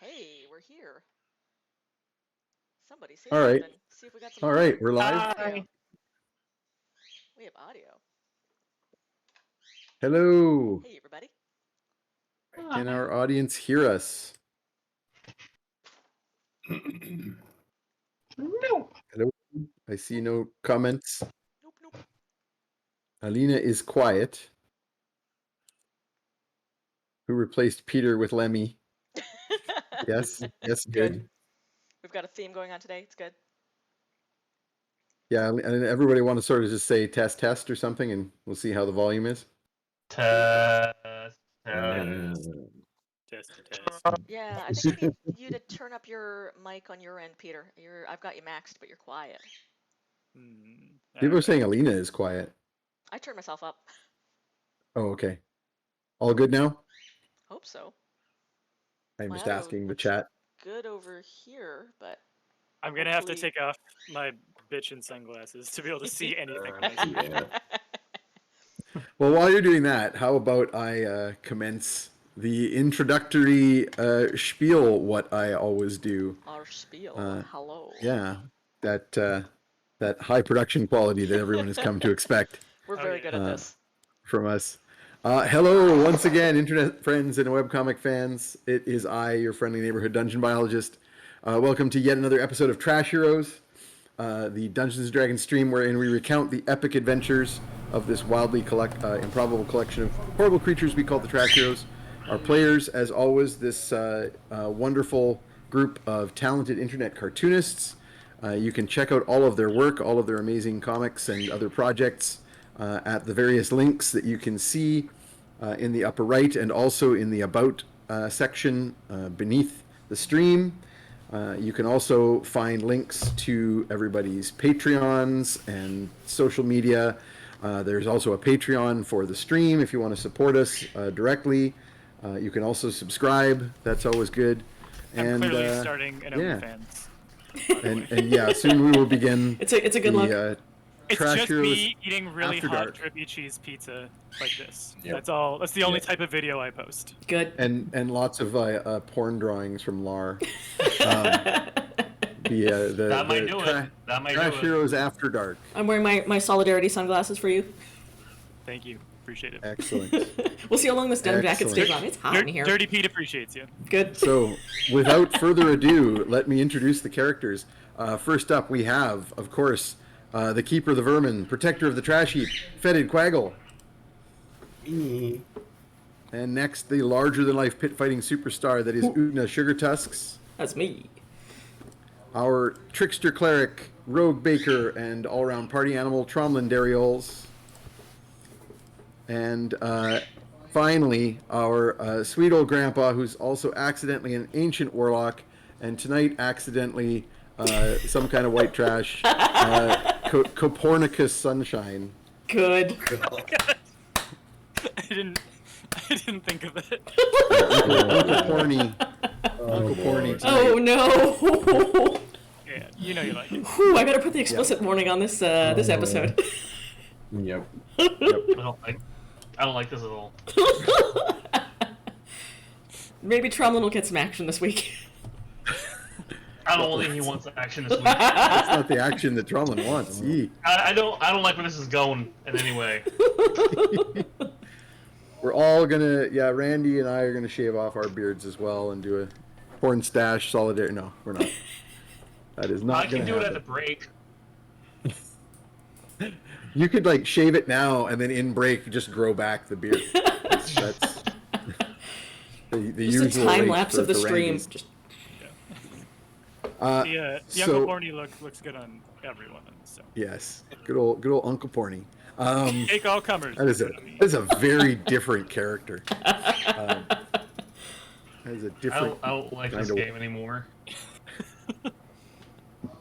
Hey, we're here. Somebody say All right. something. See if we got some All audio. right, we're live. Audio. We have audio. Hello. Hey, everybody. Can our audience hear us? No. Hello. I see no comments. Nope. Alina is quiet. Who replaced Peter with Lemmy? Yes. Yes, good. We've got a theme going on today. It's good. Yeah, and everybody want to sort of just say test or something, and we'll see how the volume is. Test. Test. Yeah, I think I need you to turn up your mic on your end, Peter. I've got you maxed, but you're quiet. People are saying Alina is quiet. I turned myself up. Oh, okay. All good now? Hope so. I'm My just audio asking the looks chat. good over here, but I'm gonna have to hopefully- take off my bitchin' sunglasses to be able to see anything on my screen. Well, while you're doing that, how about I commence the introductory spiel, what I always do. Our spiel. Hello. Yeah, that high production quality that everyone has come to expect We're very good at this. from us. Hello, once again, internet friends and webcomic fans. It is I, your friendly neighborhood dungeon biologist. Welcome to yet another episode of Trash Heroes, the Dungeons & Dragons stream wherein we recount the epic adventures of this wildly improbable collection of horrible creatures we call the Trash Heroes. Our players, as always, this wonderful group of talented internet cartoonists. You can check out all of their work, all of their amazing comics and other projects at the various links that you can see in the upper right and also in the About section beneath the stream. You can also find links to everybody's Patreons and social media. There's also a Patreon for the stream if you want to support us directly. You can also subscribe. That's always good. I'm clearly starting an OnlyFans. And yeah, soon we will begin. It's a good look. It's Trash just Heroes me eating really After hot Dark. drippy cheese pizza like this. Yep. That's all. That's the only type of video I post. Good. And lots of porn drawings from Lar. That might do it. That might Trash do it. Heroes After Dark. I'm wearing my solidarity sunglasses for you. Thank you. Appreciate it. Excellent. We'll see how long this denim jacket Excellent. stays on. It's hot in here. Dirty Pete appreciates you. Good. So, without further ado, let me introduce the characters. First up, we have, of course, the Keeper of the Vermin, Protector of the Trash Heap, Fetid Quaggle. And next, the larger-than-life pit-fighting superstar that is Oogna Sugar Tusks. That's me. Our trickster cleric, rogue baker, and all-around party animal, Tromlin Darioles. And finally, our sweet old grandpa, who's also accidentally an ancient warlock, and tonight accidentally some kind of white trash, Copernicus Sunshine. Good. I didn't think of it. Uncle Porny tonight. Oh no. Yeah, you know you like it. Whew, I better put the explicit warning on this this episode. Yep. I don't like this at all. Maybe Trumlin will get some action this week. I don't think he wants action this week. That's not the action that Tromlin wants. Yee. I don't like where this is going in any way. We're all gonna, Randy and I are gonna shave off our beards as well and do a porn stash solidarity. No, we're not. That is not I can gonna do it happen. at the break. You could like shave it now and then in break just grow back the beard. That's the Just usual a time rate lapse for- of the for stream. Randy's. Just The so- Uncle Porny looks good on everyone. So Yes, good old Uncle Porny. take all comers. That is a very different character. That is a I different. don't like this kind of- game anymore.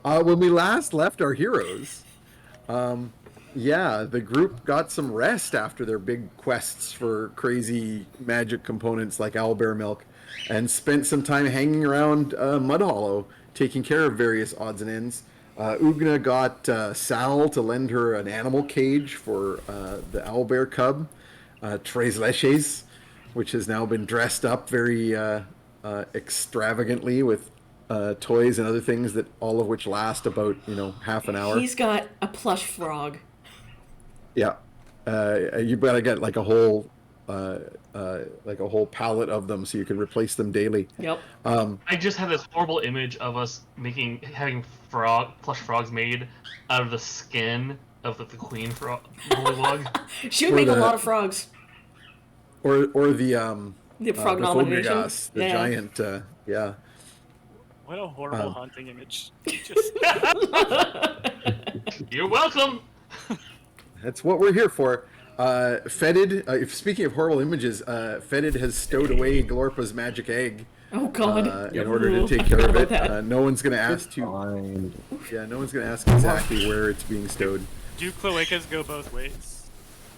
When we last left our heroes, the group got some rest after their big quests for crazy magic components like owlbear milk, and spent some time hanging around Mud Hollow, taking care of various odds and ends. Oogna got Sal to lend her an animal cage for the owlbear cub, Tres Leches, which has now been dressed up very extravagantly with toys and other things that all of which last about half an hour. He's got a plush frog. Yeah, you better get like a whole pallet of them so you can replace them daily. Yep. I just had this horrible image of us having plush frogs made out of the skin of the queen frog bullywug. She would Or make a the- lot of frogs. Or the The frog nomination. Fogelgas, the giant. Yeah. What a horrible haunting image. Just You're welcome. That's what we're here for. Fetid, speaking of horrible images, Fetid has stowed away Glorpa's magic egg Oh God. in order to take care of it. That. No one's going to ask Fine. no one's going to ask exactly where it's being stowed. do cloacas go both ways?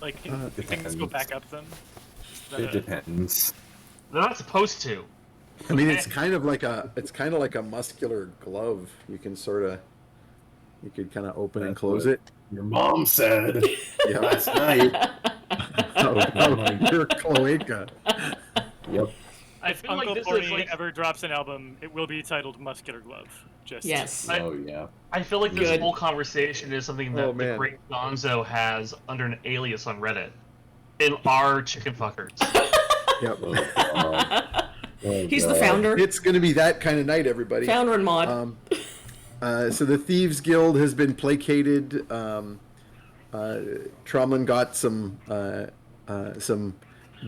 Like can things go depends. back up them? Is that It depends. They're not supposed to. I mean, it's kind of like a muscular glove. You could kind of open and That's close what it. Your mom said Yeah. last night. Your cloaca. Yep. I If feel like Uncle this Forty is like ever drops an album, it will be titled Muscular Glove. Just Yes. I- Oh yeah. I feel like this Good. whole conversation is something that Oh, the man. great Gonzo has under an alias on Reddit. In our chicken fuckers. Yep. Oh, God. Oh, He's the God. founder. It's going to be that kind of night, everybody. Founder and mod. So the Thieves Guild has been placated. Tromlin got some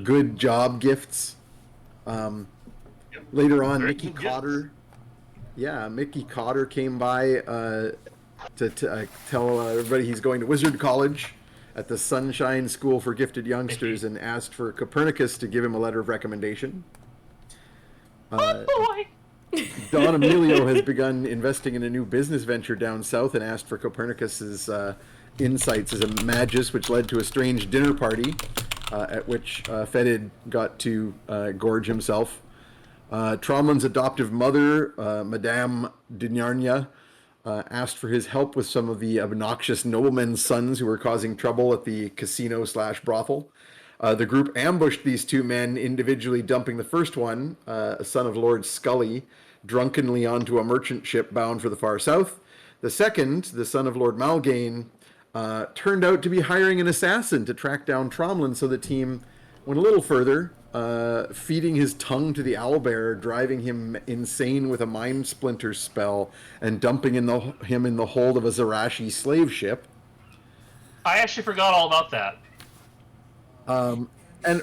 good job gifts. Later on, Very Mickey good Cotter. Yeah, Mickey Cotter came by to tell everybody he's going to Wizard College at the Sunshine School for Gifted Youngsters and asked for Copernicus to give him a letter of recommendation. Boy! Don Emilio has begun investing in a new business venture down south and asked for Copernicus's insights as a magus, which led to a strange dinner party at which Fetid got to gorge himself. Tromlin's adoptive mother, Madame Dignarnia, asked for his help with some of the obnoxious noblemen's sons who were causing trouble at the casino/brothel. The group ambushed these two men, individually dumping the first one, a son of Lord Scully, drunkenly onto a merchant ship bound for the far south. The second, the son of Lord Malgain, turned out to be hiring an assassin to track down Tromlin, so the team went a little further, feeding his tongue to the owlbear, driving him insane with a mind splinter spell, and dumping him in the hold of a Zarashi slave ship. I actually forgot all about that. And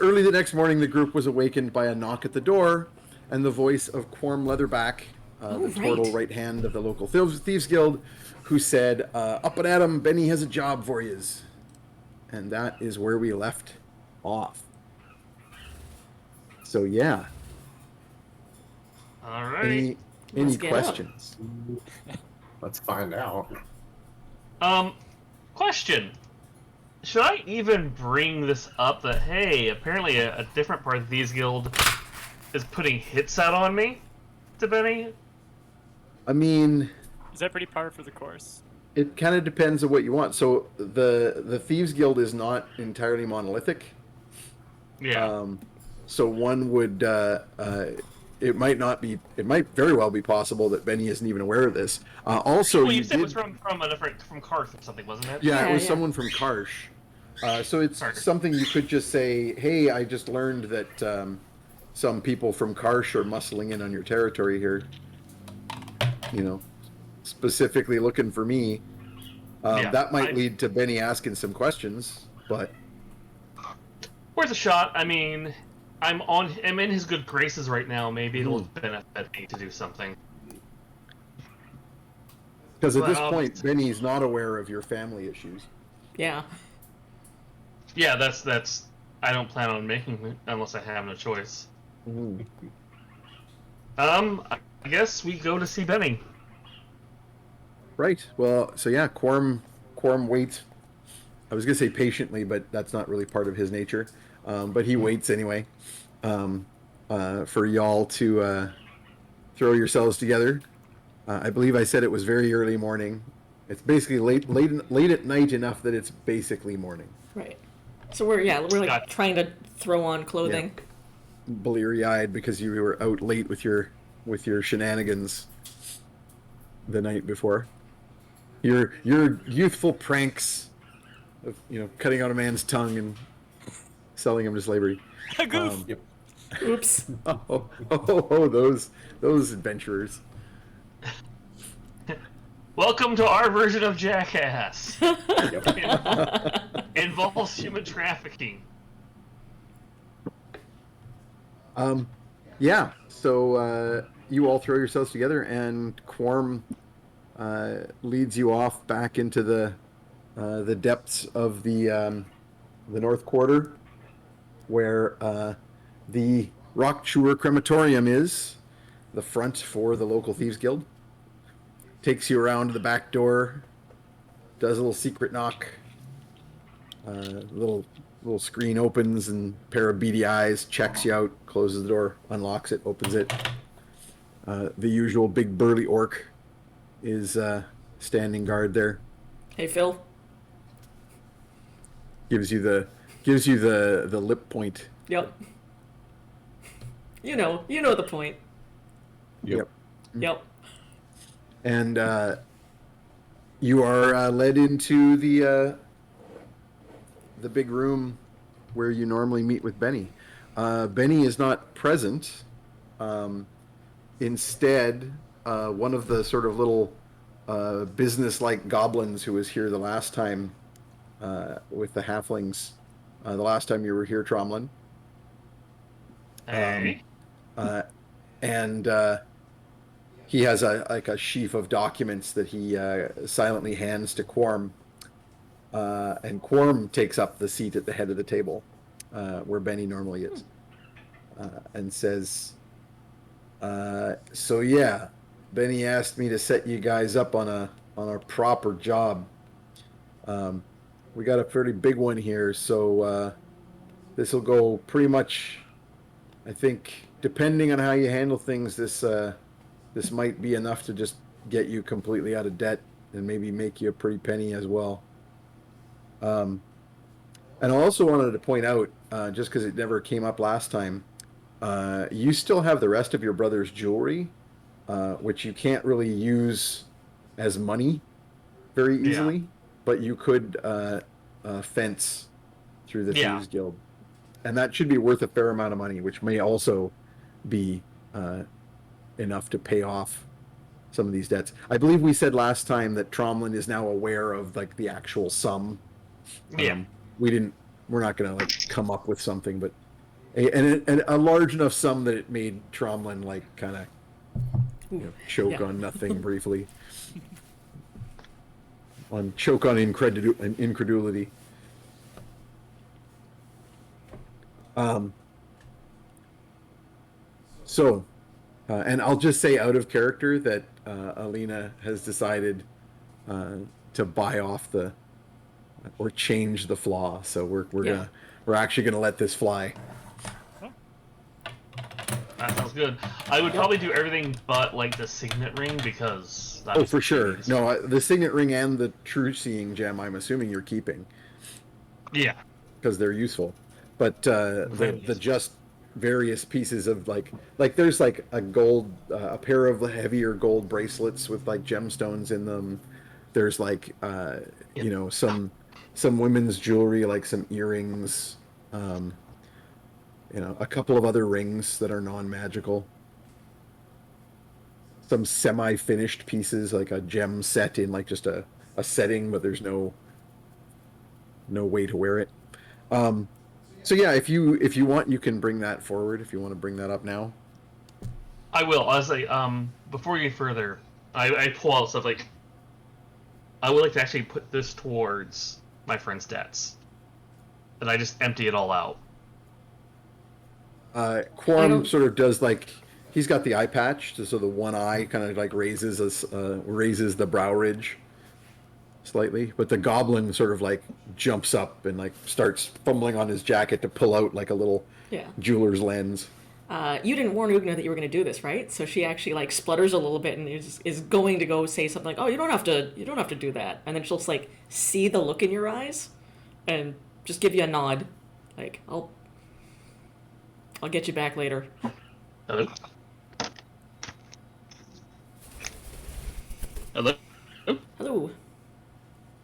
early the next morning, the group was awakened by a knock at the door and the voice of Quorm Leatherback, the right. total right hand of the local Thieves Guild, who said, "Up and at 'em, Benny has a job for yous." And that is where we left off. So yeah, Alright. any Let's get up. questions? Let's find out. Question. Should I even bring this up that, hey, apparently a different part of Thieves Guild is putting hits out on me? To Benny? I mean, Is that pretty par for the course? it kind of depends on what you want. So the Thieves Guild is not entirely monolithic. Yeah. So one would, it might very well be possible that Benny isn't even aware of this. Also, well, you you said it was did, from Karth or something, wasn't it? yeah, it Yeah, was yeah. someone from Karsh. So it's Karsh. something you could just say, hey, I just learned that some people from Karsh are muscling in on your territory here. You know, specifically looking for me. Yeah, That might lead to Benny asking some questions, but Worth a shot. I mean, I'm in his good graces right now. Maybe it'll benefit me to do something. because at this Well, point, Benny's not aware of your family issues. Yeah. Yeah, that's. I don't plan on making it unless I have no choice. I guess we go to see Benny. Right. Well, so yeah, Quorum waits. I was gonna say patiently, but that's not really part of his nature. But he waits anyway for y'all to throw yourselves together. I believe I said it was very early morning. It's basically late at night enough that it's basically morning. Right. So we're like Gotcha. trying to throw on clothing. bleary-eyed because you were out late with your shenanigans the night before. Your youthful pranks of cutting out a man's tongue and selling him to slavery. Goof. Yep. Oops. Those adventurers. Welcome to our version of Jackass. Yep. Involves human trafficking. Yeah. So you all throw yourselves together, and Quorm leads you off back into the depths of the North Quarter, where the Rockchur Crematorium is, the front for the local Thieves Guild. Takes you around to the back door, does a little secret knock. Little screen opens, and a pair of beady eyes checks you out, closes the door, unlocks it, opens it. The usual big burly orc is standing guard there. Hey, Phil. Gives you the lip point. Yep. You know the point. Yep. Yep. And you are led into the big room where you normally meet with Benny. Benny is not present. Instead, one of the sort of little business-like goblins who was here the last time with the halflings, the last time you were here, Tromlin. Hey. And he has a sheaf of documents that he silently hands to Quorm. And Quorm takes up the seat at the head of the table, where Benny normally is, and says, "So yeah, Benny asked me to set you guys up on a proper job. We got a pretty big one here, so this will go pretty much. I think, depending on how you handle things, this might be enough to just get you completely out of debt and maybe make you a pretty penny as well." And I also wanted to point out, just because it never came up last time, you still have the rest of your brother's jewelry, which you can't really use as money very easily, but you could fence through the Thieves Guild. And that should be worth a fair amount of money, which may also be enough to pay off some of these debts. I believe we said last time that Tromlin is now aware of the actual sum. We're not going to come up with something, but a large enough sum that it made Tromlin kind of choke on nothing briefly. Choke on incredulity. And I'll just say out of character that Alina has decided to buy off or change the flaw. So we're actually gonna let this fly. That sounds good. I would probably do everything but the signet ring, because that For sure. No, the signet ring and the true seeing gem, I'm assuming you're keeping. Yeah. Because they're useful. But the just various pieces of there's a gold, a pair of heavier gold bracelets with gemstones in them. There's some women's jewelry, some earrings, a couple of other rings that are non-magical. Some semi-finished pieces, like a gem set in just a setting, but there's no way to wear it. So yeah, if you want, you can bring that forward. If you want to bring that up now, I will. I was before we get further, I pull out stuff I would like to actually put this towards my friend's debts, and I just empty it all out. Quorum sort of does he's got the eye patch, so the one eye kind of raises the brow ridge slightly, but the goblin sort of jumps up and starts fumbling on his jacket to pull out a little jeweler's lens. You didn't warn Oogna that you were going to do this, right? So she actually splutters a little bit and is going to go say something "Oh, you don't have to do that," and then she'll just see the look in your eyes and just give you a nod, I'll get you back later. Hello? Hello? Hello.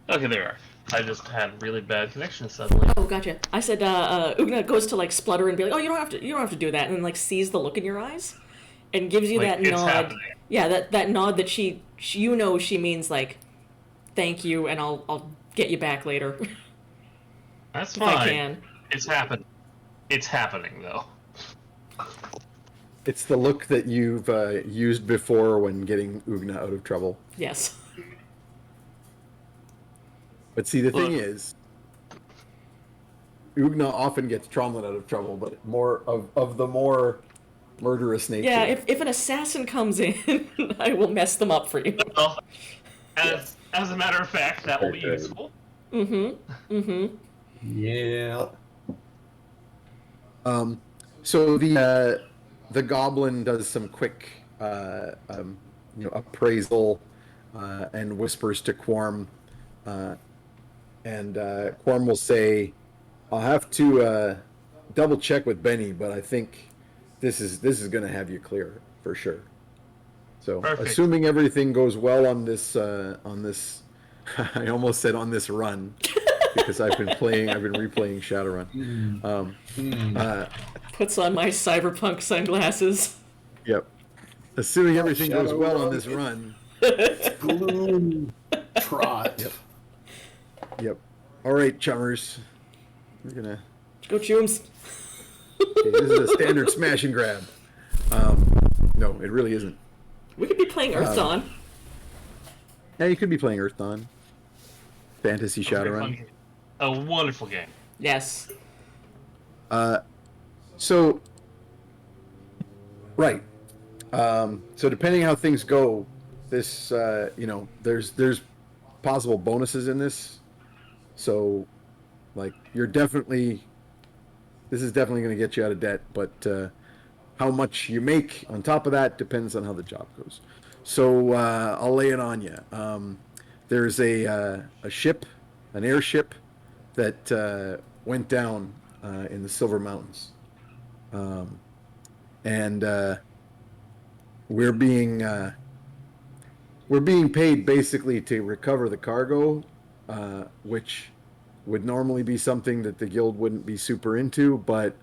Okay, there you are. I just had really bad connection suddenly. Oh, gotcha. I said, Oogna goes to like splutter and be like, "Oh, you don't have to do that," and then like sees the look in your eyes, and gives you Like, that it's nod. happening. Yeah, that nod that she she means like, "Thank you," and I'll get you back later That's if I fine. can. It's happening. It's happening, though. It's the look that you've used before when getting Oogna out of trouble. Yes. But see, the thing Look. is, Oogna often gets Tromlin out of trouble, but more of the more murderous nature. Yeah. If an assassin comes in, I will mess them up for you. Well, as a matter of fact, that will be Okay. useful. Yeah. So the goblin does some quick appraisal and whispers to Quorm, and Quorm will say, "I'll have to double check with Benny, but I think this is going to have you clear for sure." So, Perfect. assuming everything goes well on this I almost said on this run because I've been replaying Shadowrun. Puts on my cyberpunk sunglasses. Yep. Assuming everything goes well on Shadowrun. this run. Gloom trot. Yep. All right, chummers. We're gonna. Go Chooms. Okay, this is a standard smash and grab. No, it really isn't. We could be playing Earth Dawn. Yeah, you could be playing Earth Dawn. Fantasy It's a very fun Shadowrun. game. A wonderful game. Yes. So, right. So depending how things go, this there's possible bonuses in this. So, like this is definitely going to get you out of debt, but how much you make on top of that depends on how the job goes. So I'll lay it on you. There's a ship, an airship that went down in the Silver Mountains. And we're being paid basically to recover the cargo, which would normally be something that the guild wouldn't be super into, but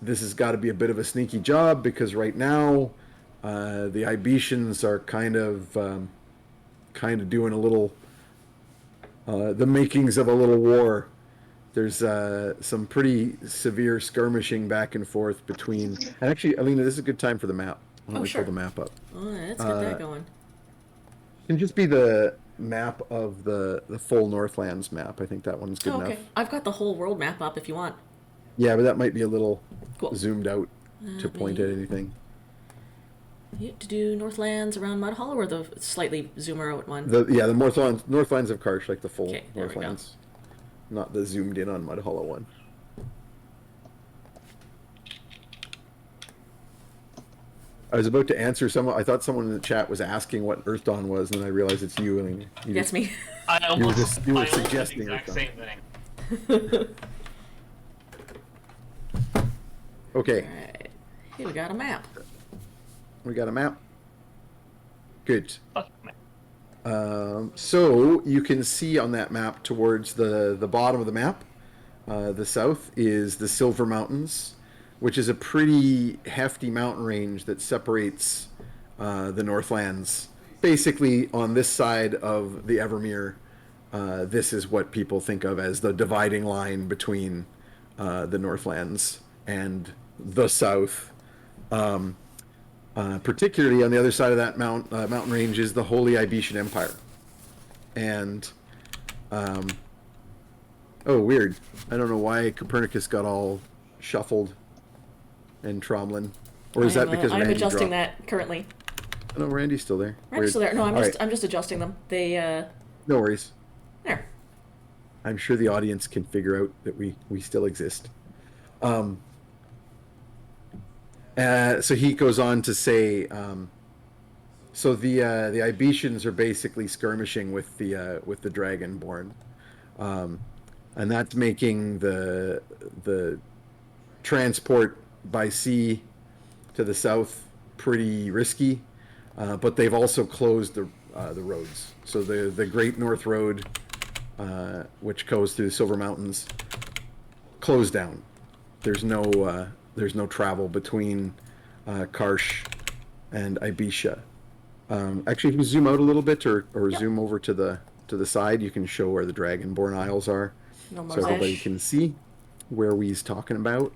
this has got to be a bit of a sneaky job because right now the Ibetians are kind of doing a little the makings of a little war. There's some pretty severe skirmishing back and forth between. And actually, Alina, this is a good time for the map. Why don't we sure. pull the map up? Oh, let's get that going. It can just be the map of the full Northlands map. I think that one's good Oh, okay. enough. I've got the whole world map up if you want. Yeah, but that might be a little Cool. zoomed out to point at anything. To do Northlands around Mud Hollow or the slightly zoomer out one? The Northlands of Karsh, like the full Okay, there we go. Northlands, not the zoomed in on Mud Hollow one. I was about to answer someone. I thought someone in the chat was asking what Earth Dawn was, and then I realized it's you. And you That's me. I almost you were I almost did suggesting the exact it, same thing. Okay, Alright. Here we got a map. we got a map. Good. Fuck, man. So you can see on that map towards the bottom of the map, the south is the Silver Mountains, which is a pretty hefty mountain range that separates the Northlands. Basically, on this side of the Evermere, this is what people think of as the dividing line between the Northlands and the south. Particularly on the other side of that mountain range is the Holy Ibetian Empire. And, oh, weird. I don't know why Copernicus got all shuffled and Tromlin. Or is that because I'm Randy adjusting dropped? that currently. Oh, no, Randy's still there. Randy's Weird. still there. No, All right, I'm just adjusting them. They no worries. there. I'm sure the audience can figure out that we still exist. So he goes on to say, so the Ibetians are basically skirmishing with the Dragonborn, and that's making the transport by sea to the south pretty risky, but they've also closed the roads. So the Great North Road, which goes through the Silver Mountains, closed down. There's no travel between Karsh and Ibiza. Actually, if you zoom out a little bit, or Yep. zoom over to the side, you can show where the Dragonborn Isles are, No so everybody Marzesh. can see where we's talking about.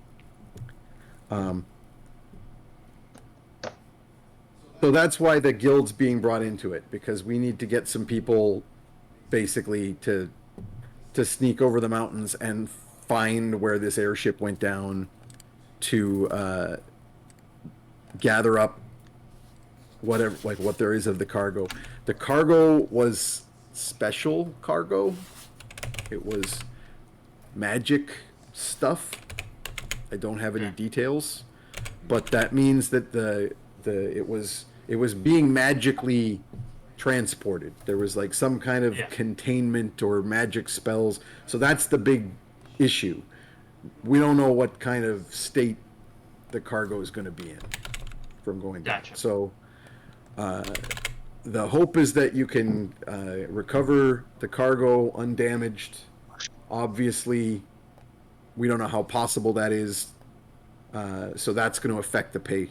So that's why the guild's being brought into it, because we need to get some people basically to sneak over the mountains and find where this airship went down, to gather up whatever, like what there is of the cargo. The cargo was special cargo. It was magic stuff. I don't have any details, but that means that it was being magically transported. There was like some kind of containment or magic spells. So that's the big issue. We don't know what kind of state the cargo is going to be in from going down. Gotcha. So the hope is that you can recover the cargo undamaged. Obviously, we don't know how possible that is, so that's going to affect the pay.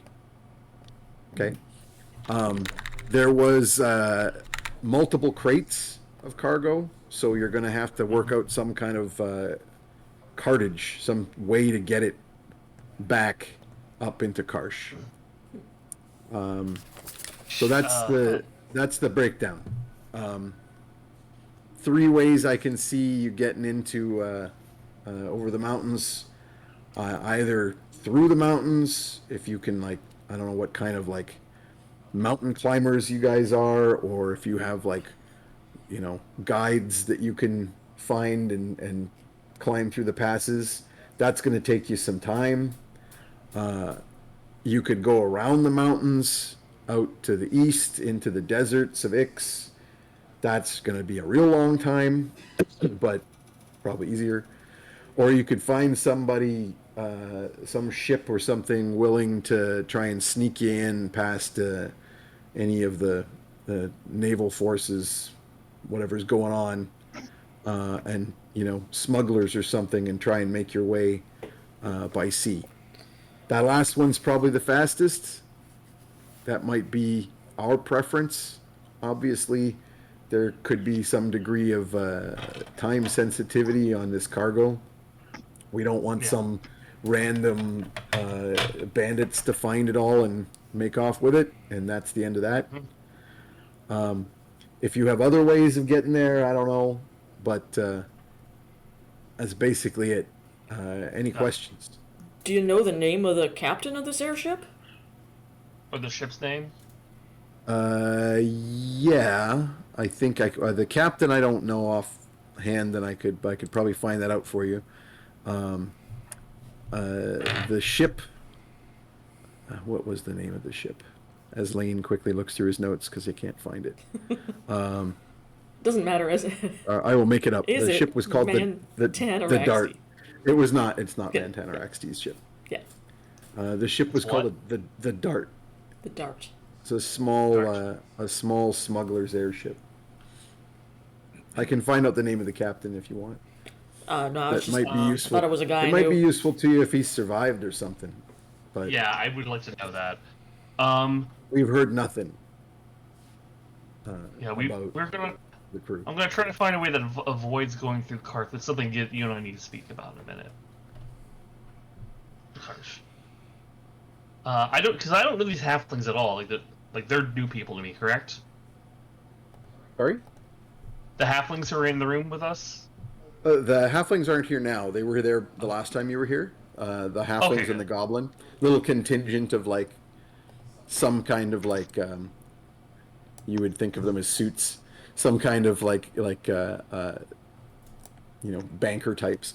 Okay. There was multiple crates of cargo, so you're going to have to work out some kind of cartage, some way to get it back up into Karsh. So that's the breakdown. 3 ways I can see you getting into over the mountains. Either through the mountains, if you can, like, I don't know what kind of like mountain climbers you guys are, or if you have like, guides that you can find and climb through the passes. That's going to take you some time. You could go around the mountains out to the east into the deserts of Ix. That's going to be a real long time, but probably easier. Or you could find somebody, some ship or something willing to try and sneak you in past any of the naval forces, whatever's going on, and smugglers or something, and try and make your way by sea. That last one's probably the fastest. That might be our preference. Obviously, there could be some degree of time sensitivity on this cargo. We don't want some random bandits to find it all and make off with it, and that's the end of that. If you have other ways of getting there, I don't know, but that's basically it. Any questions? Do you know the name of the captain of this airship? Or the ship's name? Yeah, I think the captain I don't know offhand, and I could probably find that out for you. The ship. What was the name of the ship? As Lane quickly looks through his notes because he can't find it. Doesn't matter, is it? I will make it up. Is The it ship was called the Dart. It was not. It's not Good. Mantan or XD's ship. Yeah, The ship was called the Dart. the Dart. It's a small smuggler's airship. I can find out the name of the captain if you want. No, I was That just might be useful. thought it was a guy. It I might knew. be useful to you if he survived or something. But Yeah, I would like to know that. we've heard nothing. Yeah, about we're gonna. the crew. I'm gonna try to find a way that avoids going through Karth. It's something you and I need to speak about in a minute. Karsh. I don't know these halflings at all. Like they're new people to me, correct? Sorry? The halflings who are in the room with us. The halflings aren't here now. They were there the last time you were here. The halflings Okay. and the goblin. Little contingent of like some kind of like you would think of them as suits. Some kind of banker types.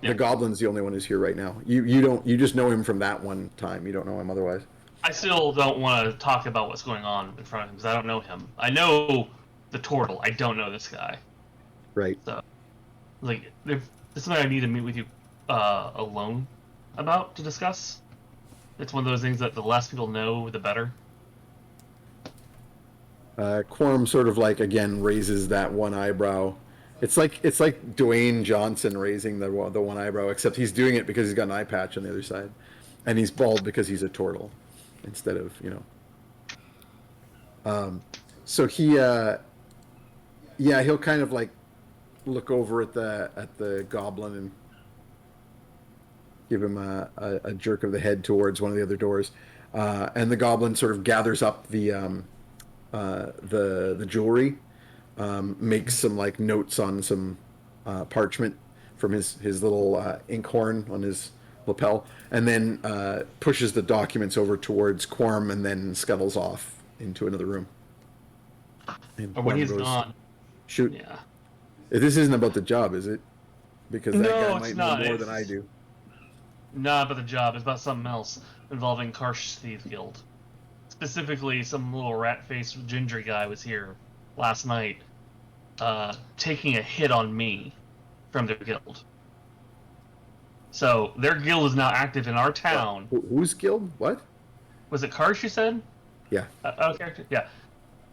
The goblin's the only one who's here right now. You just know him from that one time. You don't know him otherwise. I still don't want to talk about what's going on in front of him because I don't know him. I know the turtle. I don't know this guy. Right. So, like, this is why I need to meet with you alone. about to discuss. It's one of those things that the less people know, the better. Quorum sort of like again raises that one eyebrow. It's like Dwayne Johnson raising the one eyebrow, except he's doing it because he's got an eye patch on the other side, and he's bald because he's a turtle, instead of So he he'll kind of like look over at the goblin and give him a jerk of the head towards one of the other doors, and the goblin sort of gathers up the jewelry, makes some like notes on some parchment from his little inkhorn on his lapel, and then pushes the documents over towards Quorum, and then scuttles off into another room. And Or when Quorum he's goes, gone. Shoot. Yeah. This isn't about the job, is it? Because that No, guy it's might not. know more It's than I do. not about the job. It's about something else involving Karsh Thieves Guild. Specifically, some little rat-faced ginger guy was here last night, taking a hit on me from their guild. So their guild is now active in our town. Whose guild? What? Was it Karsh you said? Yeah. Okay. Yeah.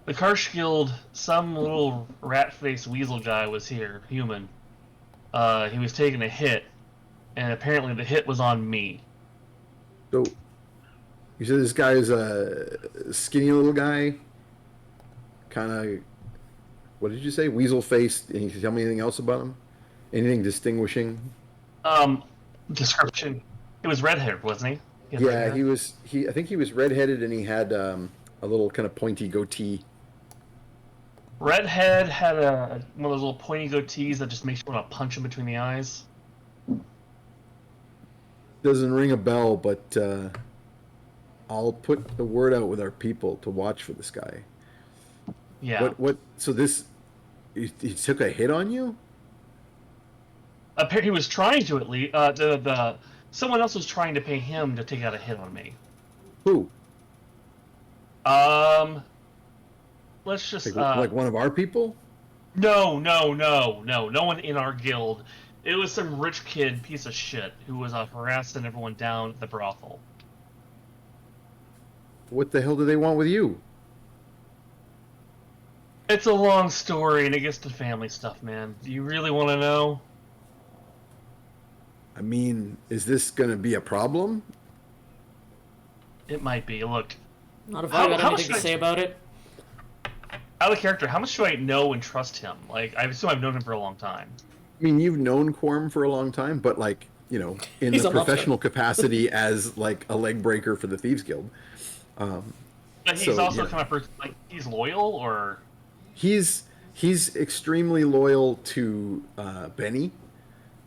The Karsh Guild, some little rat-faced weasel guy was here, human. He was taking a hit, and apparently the hit was on me. So, you said this guy is a skinny little guy? Kind of, what did you say? Weasel-faced. And you can tell me anything else about him? Anything distinguishing? Description. He was red-haired, wasn't he? He had red Yeah, hair? he was. I think he was redheaded, and he had a little kind of pointy goatee. Redhead had one of those little pointy goatees that just makes you want to punch him between the eyes. Doesn't ring a bell, but I'll put the word out with our people to watch for this guy. Yeah. What? So this, he took a hit on you? Apparently, he was trying to at least. Someone else was trying to pay him to take out a hit on me. Who? Let's just Like one of our people? No one in our guild. It was some rich kid piece of shit who was harassing everyone down at the brothel. What the hell do they want with you? It's a long story, and it gets to family stuff, man. Do you really want to know? I mean, is this going to be a problem? It might be. Look, Not if How- I got how anything to should I- say about it. out of character, how much should I know and trust him? Like, I assume I've known him for a long time. I mean, you've known Quorum for a long time, but like, in He's the a monster. professional capacity as like a leg breaker for the Thieves Guild. But he's So, also yeah. kind of person, like, he's loyal, or He's extremely loyal to Benny,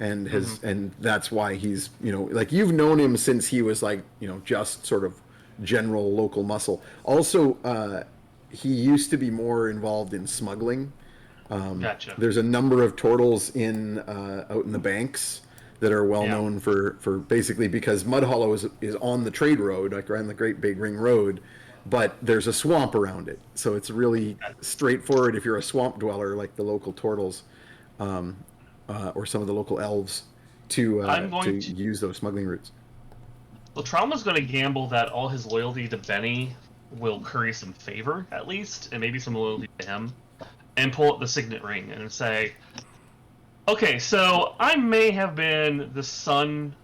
and and that's why he's like you've known him since he was like just sort of general local muscle. Also, he used to be more involved in smuggling. Gotcha. There's a number of turtles out in the banks that are well Yeah. known for basically because Mud Hollow is on the trade road, like around the Great Big Ring Road, but there's a swamp around it, so it's really straightforward if you're a swamp dweller like the local turtles, or some of the local elves to I'm going to- use those smuggling routes. Well, Trauma's going to gamble that all his loyalty to Benny will curry some favor, at least, and maybe some loyalty to him, and pull up the signet ring and say, okay, so I may have been the son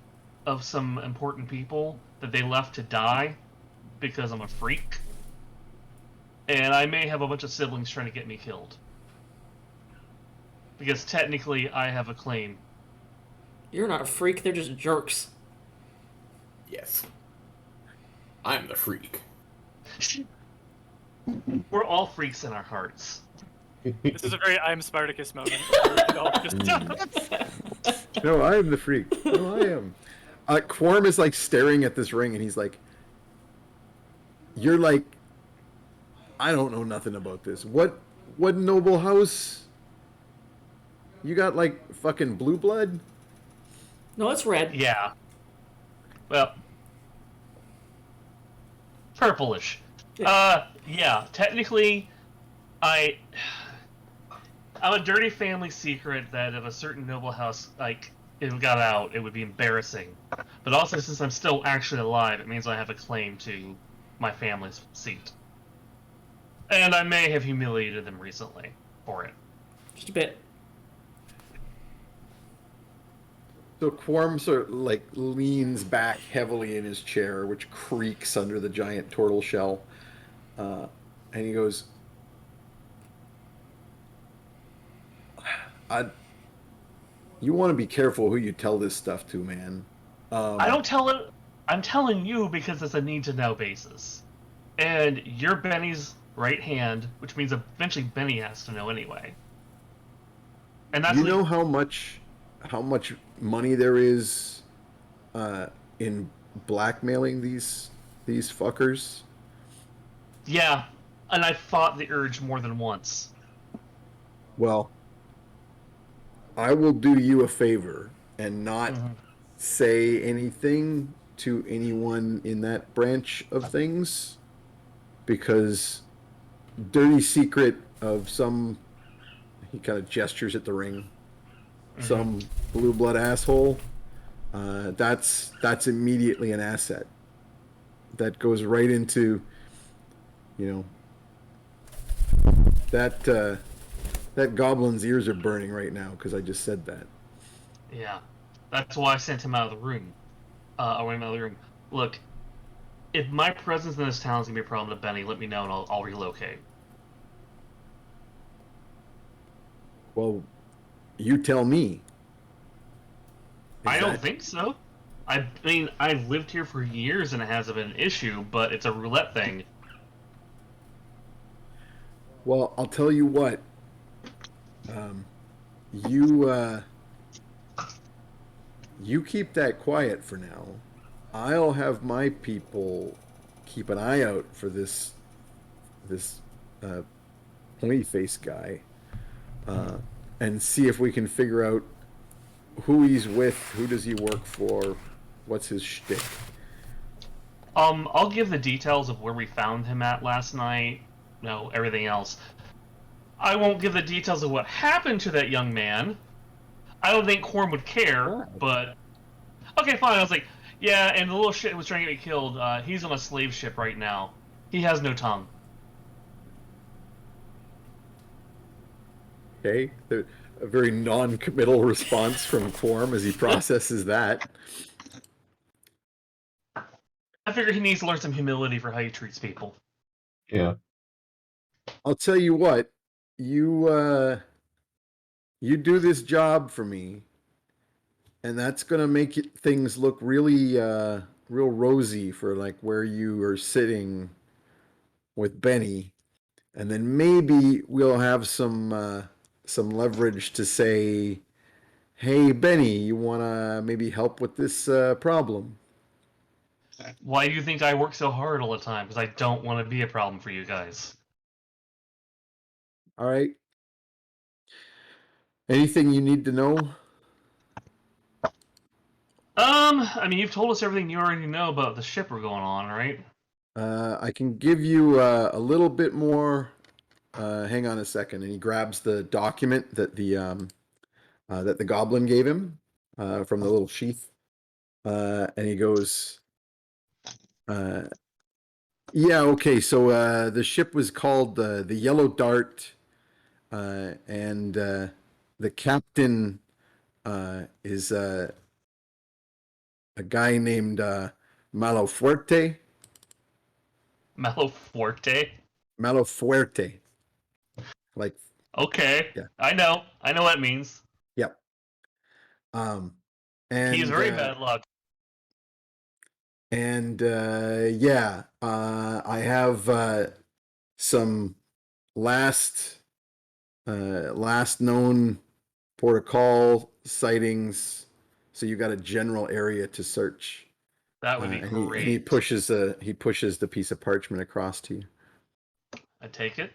of some important people that they left to die because I'm a freak, and I may have a bunch of siblings trying to get me killed. Because technically, I have a claim. You're not a freak, they're just jerks. Yes. I'm the freak. We're all freaks in our hearts. This is a very I'm Spartacus moment. where we can all just- No, I am the freak. No, I am. Quorum is like staring at this ring, and he's like, "You're like, I don't know nothing about this. What noble house? You got like fucking blue blood? No, it's red. Yeah. Well, purplish. Yeah. Technically, I'm a dirty family secret that of a certain noble house, like it got out, it would be embarrassing. But also, since I'm still actually alive, it means I have a claim to my family's seat. And I may have humiliated them recently for it. Just a bit. So Quorum sort of like leans back heavily in his chair, which creaks under the giant turtle shell, uh, and he goes, I, "You want to be careful who you tell this stuff to, man." I Um, don't tell it. I'm telling you because it's a need-to-know basis. And you're Benny's right hand, which means eventually Benny has to know anyway. And do that's you like, know how much money there is in blackmailing these fuckers? yeah. And I fought the urge more than once. Well, I will do you a favor and not Mhm. say anything to anyone in that branch of things because dirty secret of some, he kind of gestures at the ring, Mhm. some blue blood asshole, that's immediately an asset that goes right into, you know, that that goblin's ears are burning right now because I just said that. Yeah. That's why I sent him out of the room. Away out of the room. Look, if my presence in this town is gonna be a problem to Benny, let me know and I'll relocate. Well, you tell me. I Is don't that think so. I mean, I've lived here for years and it hasn't been an issue, but it's a roulette thing. well? I'll tell you what. Um, you you keep that quiet for now. I'll have my people keep an eye out for this uh, pointy face guy, uh, and see if we can figure out who he's with, who does he work for, what's his shtick. I'll give the details of where we found him at last night. No, everything else. I won't give the details of what happened to that young man. I don't think Corm would care, but okay, fine. I was like, yeah, and the little shit who was trying to get me killed. He's on a slave ship right now. He has no tongue. Okay, a very non-committal response from Quorum as he processes that. I figure he needs to learn some humility for how he treats people. Yeah. I'll tell you what, you you do this job for me, and that's gonna make things look really real rosy for like where you are sitting with Benny, and then maybe we'll have some leverage to say, "Hey, Benny, you wanna maybe help with this problem?" Why do you think I work so hard all the time? Because I don't want to be a problem for you guys. All right. Anything you need to know? I mean, you've told us everything you already know about the ship we're going on, right? I can give you a little bit more. Hang on a second, and he grabs the document that the goblin gave him from the little sheath, and he goes, uh, "Yeah, okay. So the ship was called the Yellow Dart, and the captain is a guy named Malofuerte. Mellow Forte? Malofuerte, like Okay. yeah, I know what it means. yep. Um, He's and very bad luck. yeah, I have some last last known port of call sightings, so you got a general area to search. That would be And great. he pushes the piece of parchment across to you. I take it.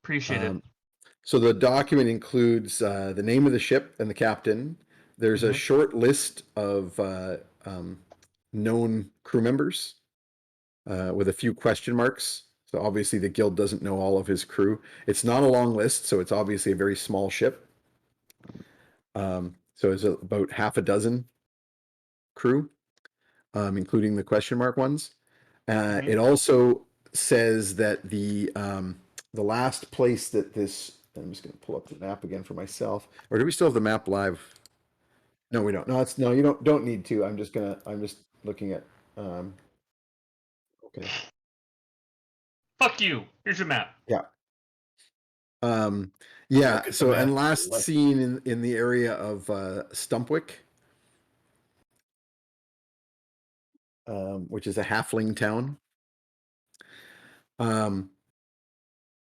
Appreciate it. Um, so the document includes the name of the ship and the captain. There's a Hmm. short list of known crew members with a few question marks. So obviously the guild doesn't know all of his crew. It's not a long list, so it's obviously a very small ship. So it's about half a dozen crew, including the question mark ones. Mhm. It also says that the last place that this, I'm just going to pull up the map again for myself. Or do we still have the map live? No, we don't. No, it's no. You don't need to. I'm just looking at. Okay. Fuck you. Here's your map. Yeah. Look Yeah. at the So, map and to the last left. seen in the area of Stumpwick, which is a halfling town. Um,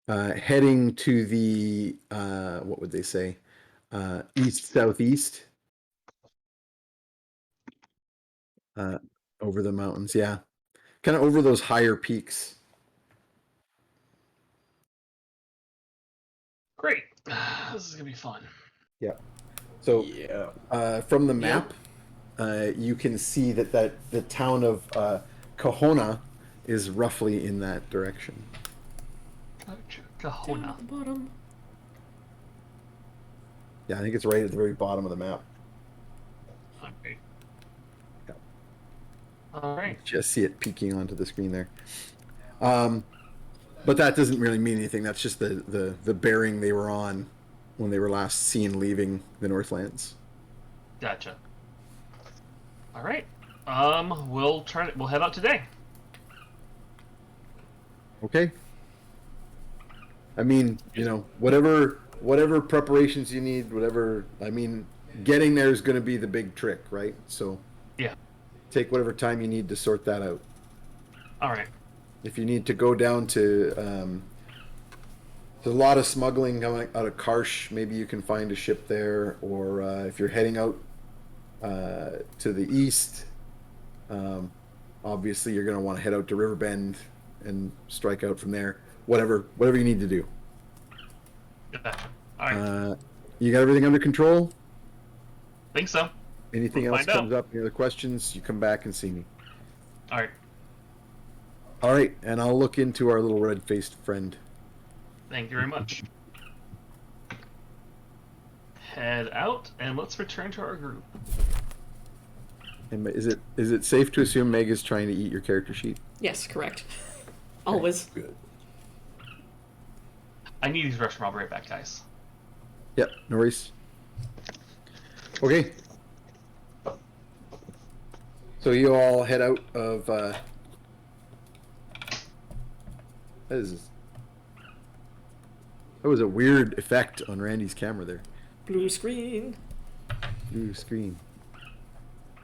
Heading to the what would they say? East southeast, uh, over the mountains. Yeah, kind of over those higher peaks. Great. This is gonna be fun. Yeah. So Yeah. from the Yep. map, you can see that the town of Kahona is roughly in that direction. Down Kahuna. at the bottom. Yeah, I think it's right at the very bottom of the map. Okay. Yeah. All right. Just see it peeking onto the screen there. But that doesn't really mean anything. That's just the bearing they were on when they were last seen leaving the Northlands. Gotcha. All right. We'll head out today. Okay. I mean, whatever preparations you need, getting there is going to be the big trick, right? So Yeah. take whatever time you need to sort that out. All right. If you need to go down to, there's a lot of smuggling going out of Karsh. Maybe you can find a ship there, or if you're heading out to the east, obviously you're going to want to head out to Riverbend and strike out from there. Whatever you need to do. Gotcha. All right. You got everything under control? Think so. Anything We'll else find comes out. up, any other questions, you come back and see me. All right. All right, and I'll look into our little red-faced friend. Thank you very much. Head out, and let's return to our group. And is it safe to assume Meg is trying to eat your character sheet? Yes, correct. Always. Good. I need these restroom. I'll be right back, guys. Yep, no worries. Okay. So you all head out of that was a weird effect on Randy's camera there. Blue screen. Blue screen.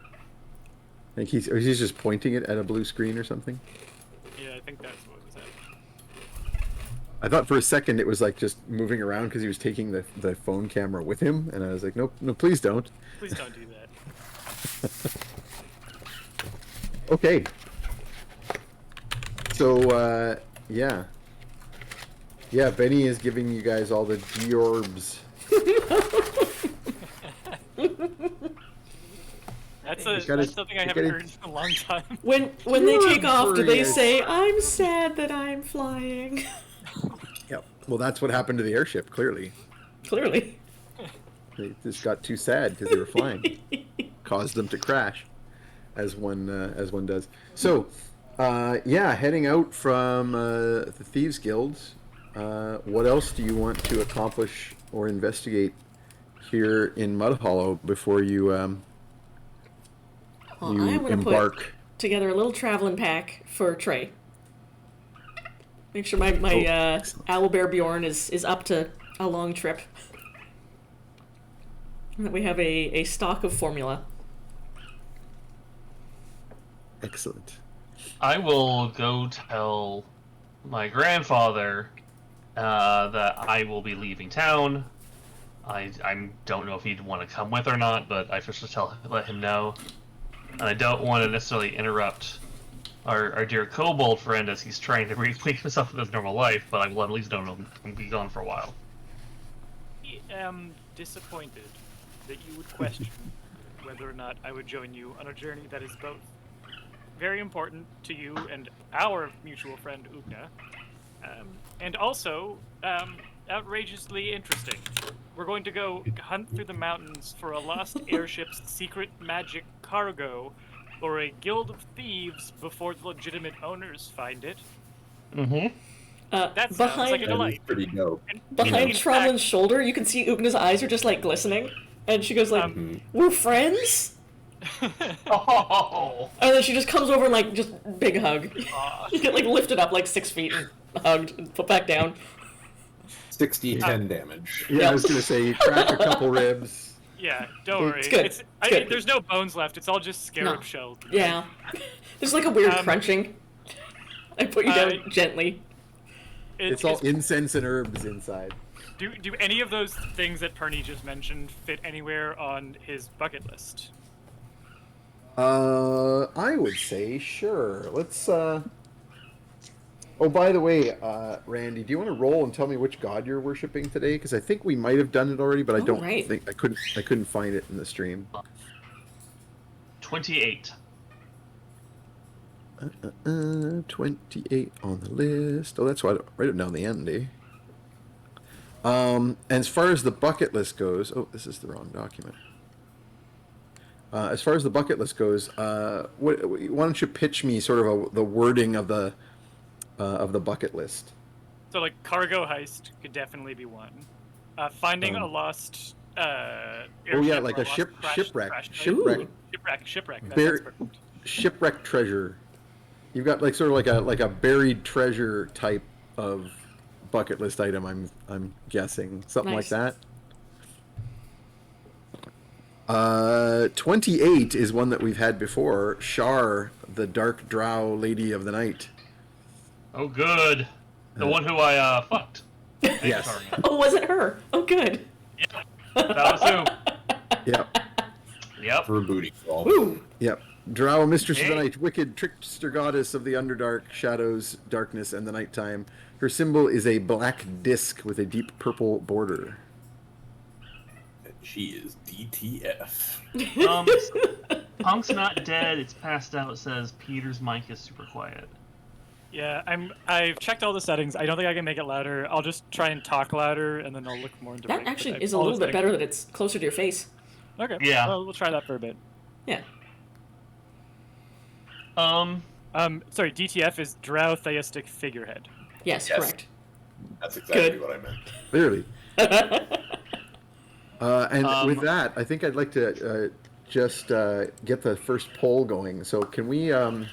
I think he's just pointing it at a blue screen or something. Yeah, I think that's what was happening. I thought for a second it was like just moving around because he was taking the phone camera with him, and I was like, nope, no, please don't. Please don't do that. Okay. So, yeah. Yeah, Benny is giving you guys all the Georbs. That's gotta- something I you haven't gotta- heard in a long time. When they take off, do they Furious. say, "I'm sad that I'm flying"? Yep. Well, that's what happened to the airship, clearly. Clearly. They just got too sad because they were flying. Caused them to crash, as one does. So, yeah, heading out from the Thieves Guild, what else do you want to accomplish or investigate here in Mud Hollow before you Well, you I want to embark? put together a little traveling pack for Trey. Make sure my excellent. Owlbear Bjorn is up to a long trip. And that we have a stock of formula. Excellent. I will go tell my grandfather that I will be leaving town. I don't know if he'd want to come with or not, but I first let him know. And I don't want to necessarily interrupt our dear kobold friend as he's trying to reclaim himself with his normal life, but I will at least know him and be gone for a while. I am disappointed that you would question whether or not I would join you on a journey that is both very important to you and our mutual friend Oogna, and also outrageously interesting. We're going to go hunt through the mountains for a lost airship's secret magic cargo, or a guild of thieves before the legitimate owners find it. Mm-hmm. That sounds like a Behind That is delight. pretty dope. behind in Tromlin's fact- shoulder, you can see Oogna's eyes are just like glistening, and she goes like, Mhm. "We're friends." Oh. And then she just comes over and like just big hug. Aw. You get like lifted up like 6 feet and hugged and put back down. 60-10 damage. Yeah, I was gonna say you crack a couple ribs. Yeah, don't worry. It's good. Good. There's no bones left. It's all just scarab No. shell. Yeah. There's like a weird Um, crunching. I put you down gently. It's all incense and herbs inside. Do any of those things that Perny just mentioned fit anywhere on his bucket list? I would say sure. Let's. Oh, by the way, Randy, do you want to roll and tell me which god you're worshiping today? Because I think we might have done it already, but I Oh, don't right. think I couldn't find it in the stream. 28. 28 on the list. Oh, that's why I write it down the end, eh? And as far as the bucket list goes, oh, this is the wrong document. As far as the bucket list goes, why don't you pitch me sort of the wording of the bucket list? So, like, cargo heist could definitely be one. Finding a lost airship. yeah, or like a lost shipwreck. crash site. Shipwreck. Shipwreck. That's Bear- perfect. Shipwreck treasure. You've got like sort of like a buried treasure type of bucket list item. I'm guessing something Nice. like that. 28 is one that we've had before. Shar, the dark drow lady of the night. Oh, good. The one who I fucked. Thanks, Yes. Target. Oh, was it her? Oh, good. Yep. That was who. Yep. Yep. For a booty call. Woo! Yep. Drow, mistress of the Hey. night, wicked trickster goddess of the underdark, shadows, darkness, and the nighttime. Her symbol is a black disc with a deep purple border. She is DTF. Punk's not dead. It's passed out. It says Peter's mic is super quiet. Yeah, I've checked all the settings. I don't think I can make it louder. I'll just try and talk louder, and then I'll look more into That mic, but actually I- is a all little the bit better that it's closer to your face. Okay. Yeah. Well, we'll try that for a bit. Yeah. Sorry, DTF is Drow Theistic Figurehead. Yes, Yes. correct. That's exactly Good. what I meant. Clearly. And with Um, that, I think I'd like to just get the first poll going. So can we Get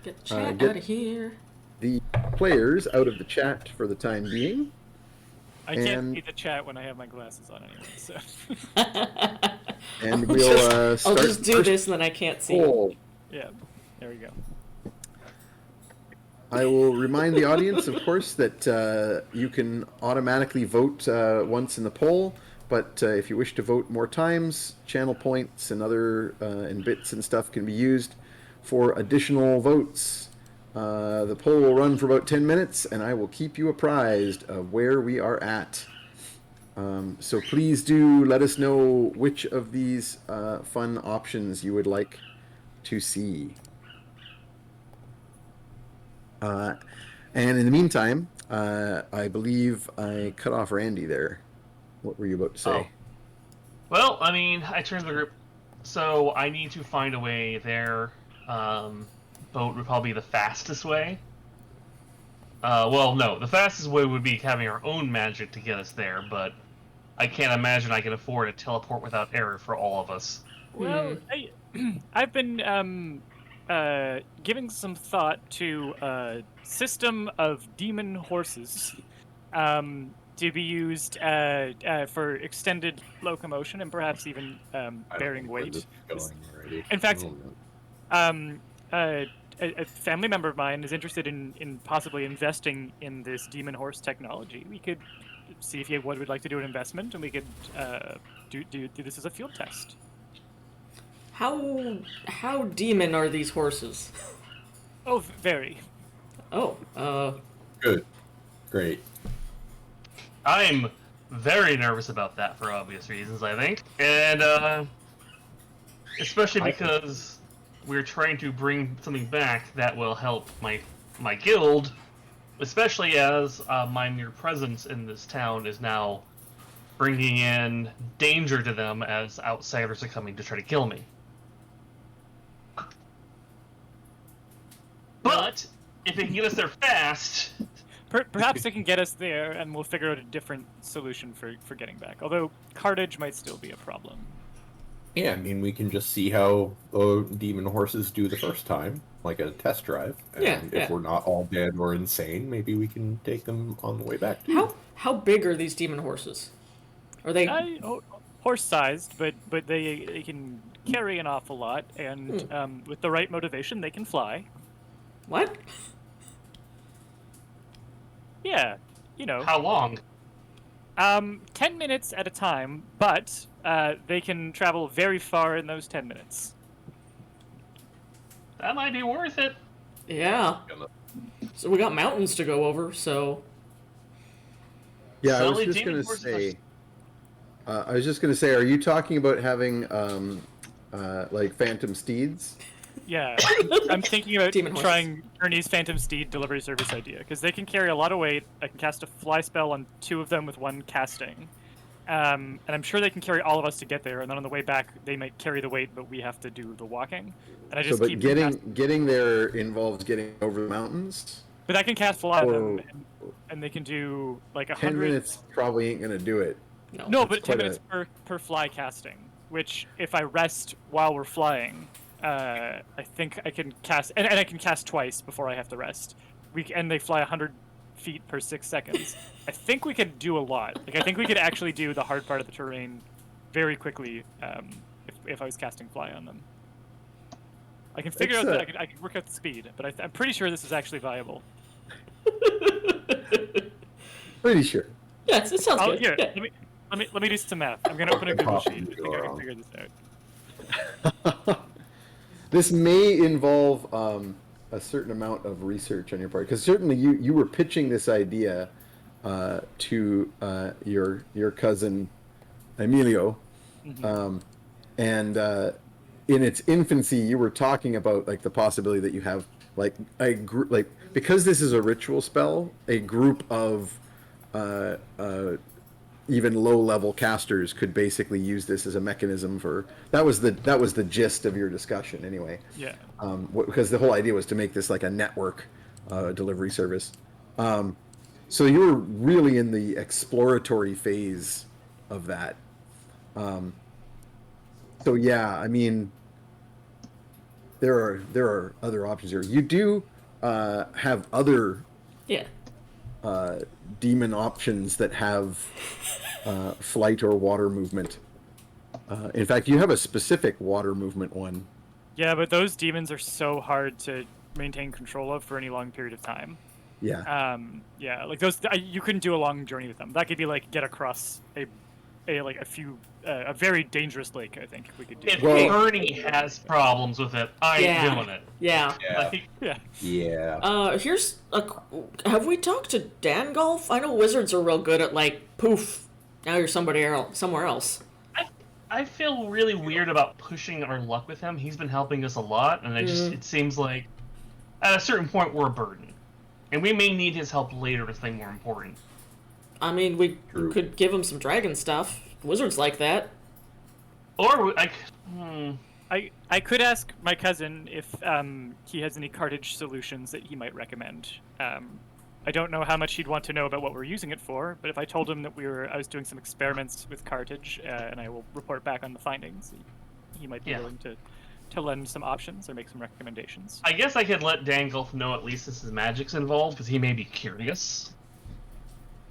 the chat get- out of here. the players out of the chat for the time being? I can't And- see the chat when I have my glasses on anyway, so... And I'll we'll just, I'll start just do first this and then I can't see. poll. yeah, there we go. I will remind the audience, of course, that you can automatically vote once in the poll, but if you wish to vote more times, channel points and other and bits and stuff can be used for additional votes. The poll will run for about 10 minutes, and I will keep you apprised of where we are at. So please do let us know which of these fun options you would like to see. And in the meantime, I believe I cut off Randy there. What were you about to say? Oh. Well, I mean, I turned to the group, so I need to find a way there. Boat would probably be the fastest way. Well, no, the fastest way would be having our own magic to get us there, but I can't imagine I can afford a teleport without error for all of us. Well, I've been giving some thought to a system of demon horses to be used for extended locomotion and perhaps even I don't bearing think where weight. this is going already. In fact, Oh, no. A family member of mine is interested in possibly investing in this demon horse technology. We could see if he would like to do an investment, and we could do this as a field test. How demon are these horses? Oh, very. Oh, Good. Great. I'm very nervous about that for obvious reasons, I think. And, especially because we're trying to bring something back that will help my guild especially as my mere presence in this town is now bringing in danger to them as outsiders are coming to try to kill me. But if they can get us there fast, Perhaps they can get us there, and we'll figure out a different solution for getting back. Although cartage might still be a problem. Yeah, I mean, we can just see how the demon horses do the first time, like a test drive. And Yeah, if yeah. we're not all dead or insane, maybe we can take them on the way back. How big are these demon horses? Are they? Horse-sized, but they can carry an awful lot, and with the right motivation, they can fly. What? Yeah, you know. how long? 10 minutes at a time, but they can travel very far in those 10 minutes. That might be worth it. Yeah. So we got mountains to go over. So Yeah, I was Sally just demon going to horses say. Are you talking about having like phantom steeds? Yeah, I'm thinking about Demon horses. trying Ernie's Phantom Steed delivery service idea, because they can carry a lot of weight. I can cast a fly spell on 2 of them with 1 casting. And I'm sure they can carry all of us to get there, and then on the way back, they might carry the weight, but we have to do the walking. And I just But keep getting there involves getting over the mountains. But I can cast fly on Or- them, and they can do like 10 100. minutes probably ain't going to do it. No, That's but 10 quite minutes per fly casting, which if I rest while we're flying, I think I can cast, and I can cast twice before I have to rest. And they fly 100 feet per 6 seconds. I think we could do a lot. Like, I think we could actually do the hard part of the terrain very quickly if I was casting fly on them. I can figure out that I can work out the speed, but I'm pretty sure this is actually viable. Pretty sure. yes, it sounds good. Here, Yeah. let me do some math. I'm gonna open a Google sheet. I think I can figure this out. This may involve a certain amount of research on your part, because certainly you were pitching this idea to your cousin Emilio, and in its infancy, you were talking about like the possibility that you have like a group, like because this is a ritual spell, a group of even low-level casters could basically use this as a mechanism for that was the gist of your discussion anyway. Yeah. Because the whole idea was to make this like a network delivery service. So you were really in the exploratory phase of that. So yeah, I mean, there are other options here. You do have other Yeah. demon options that have flight or water movement. In fact, you have a specific water movement one. Yeah, but those demons are so hard to maintain control of for any long period of time. Yeah. Yeah, like those, you couldn't do a long journey with them. That could be like get across a very dangerous lake. I think we could do. If Well- Ernie has problems with it, I Yeah. ain't doing it. Yeah. Like, Yeah. Yeah. Here's have we talked to Dan Golf? I know wizards are real good at like poof. Now you're somewhere else. I feel really weird about pushing our luck with him. He's been helping us a lot, and it seems like at a certain point we're a burden, and we may need his help later to something more important. I mean, we True. could give him some dragon stuff. Wizards like that. Or I could ask my cousin if he has any cartage solutions that he might recommend. I don't know how much he'd want to know about what we're using it for, but if I told him that I was doing some experiments with cartage, and I will report back on the findings, he might be willing to lend some options or make some recommendations. I guess I could let Dangolf know at least this is magic's involved, because he may be curious.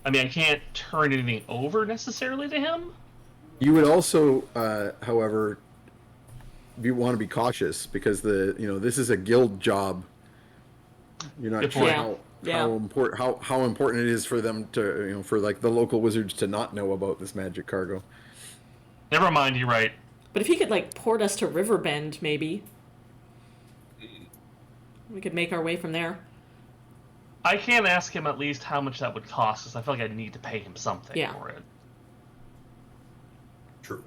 I mean, I can't turn anything over necessarily to him. You would also, however, want to be cautious because this is a guild job. You're not Good sure point. how important it is for them to for like the local wizards to not know about this magic cargo. Never mind, you're right. But if he could like port us to Riverbend, maybe we could make our way from there. I can ask him at least how much that would cost, because I feel like I'd need to pay him something Yeah. for it. True.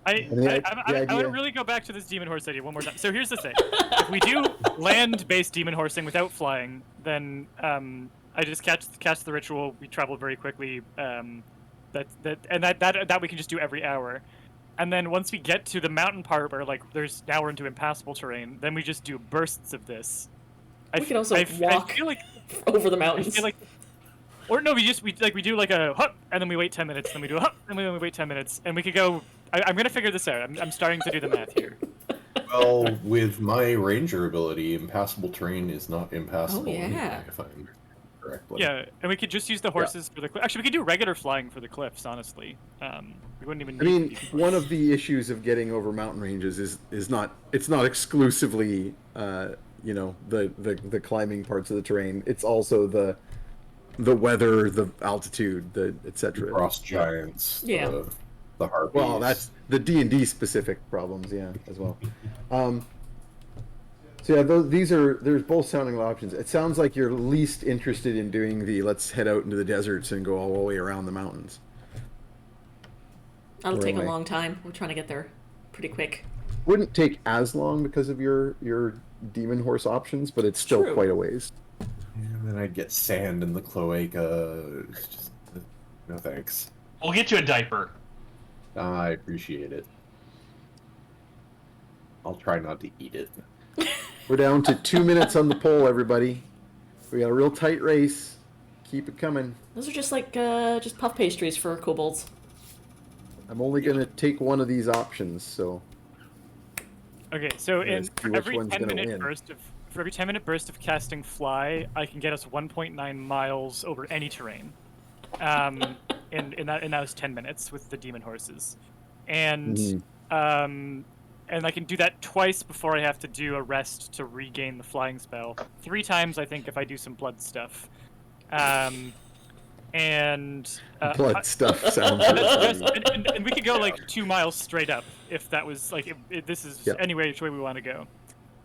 I want to really go back to this demon horse idea one more time. So here's the thing: if we do land-based demon horsing without flying, then I just catch the ritual. We travel very quickly. That we can just do every hour. And then once we get to the mountain part where like now we're into impassable terrain, then we just do bursts of this. We can also walk I feel like, over the mountains. I feel like, or no, we do like a hup, and then we wait 10 minutes, then we do a hup, and then we wait 10 minutes, and we could go. I'm gonna figure this out. I'm starting to do the math here. Well, with my ranger ability, impassable terrain is not impassable. Oh, yeah. Anyway, if I understand correctly. Yeah, and we could just use the horses for the cliff. Actually, we could do regular flying for the cliffs. Honestly, we wouldn't even. I mean, one of the issues of getting over mountain ranges is not exclusively the climbing parts of the terrain. It's also the weather, the altitude, the etc. Frost giants. Yeah. The harpies. Well, that's the D&D specific problems, yeah, as well. So yeah, there's both sounding options. It sounds like you're least interested in doing the let's head out into the deserts and go all the way around the mountains. That'll take a Anyway. long time. We're trying to get there pretty quick. Wouldn't take as long because of your demon horse options, but it's still True. quite a ways. And then I'd get sand in the cloaca. It's just, no thanks. We'll get you a diaper. I appreciate it. I'll try not to eat it. We're down to 2 minutes on the poll, everybody. We got a real tight race. Keep it coming. Those are just like just puff pastries for kobolds. I'm only gonna take one of these options, so Okay, so Let's see which every one's 10 gonna minute win. for every 10-minute burst of casting fly, I can get us 1.9 miles over any terrain. In those 10 minutes with the demon horses, and and I can do that twice before I have to do a rest to regain the flying spell. 3 times, I think, if I do some blood stuff. blood stuff sounds really and we could go like 2 miles straight up if that was like if this is Yep. any which way we want to go.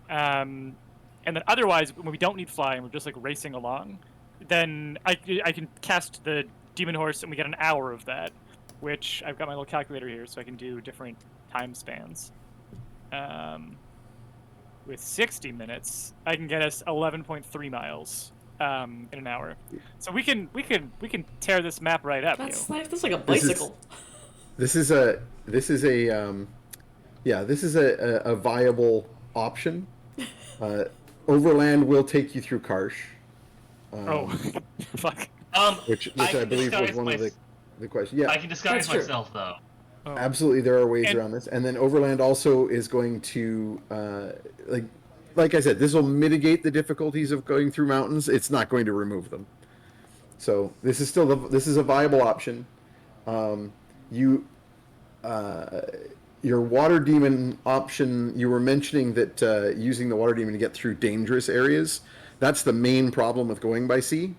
And then otherwise, when we don't need flying, we're just like racing along. Then I can cast the demon horse, and we get an hour of that, which I've got my little calculator here, so I can do different time spans. With 60 minutes, I can get us 11.3 miles in an hour. So we can tear this map right up. That's you. like a bicycle. This is a viable option. Overland will take you through Karsh. Oh, fuck. Which I I can believe was disguise one of the questions. Yeah, I can disguise That's true. myself though. Oh. absolutely, there are ways And- around this. And then Overland also is going to like I said, this will mitigate the difficulties of going through mountains. It's not going to remove them. So this is still this is a viable option. Your water demon option, you were mentioning that using the water demon to get through dangerous areas, that's the main problem with going by sea,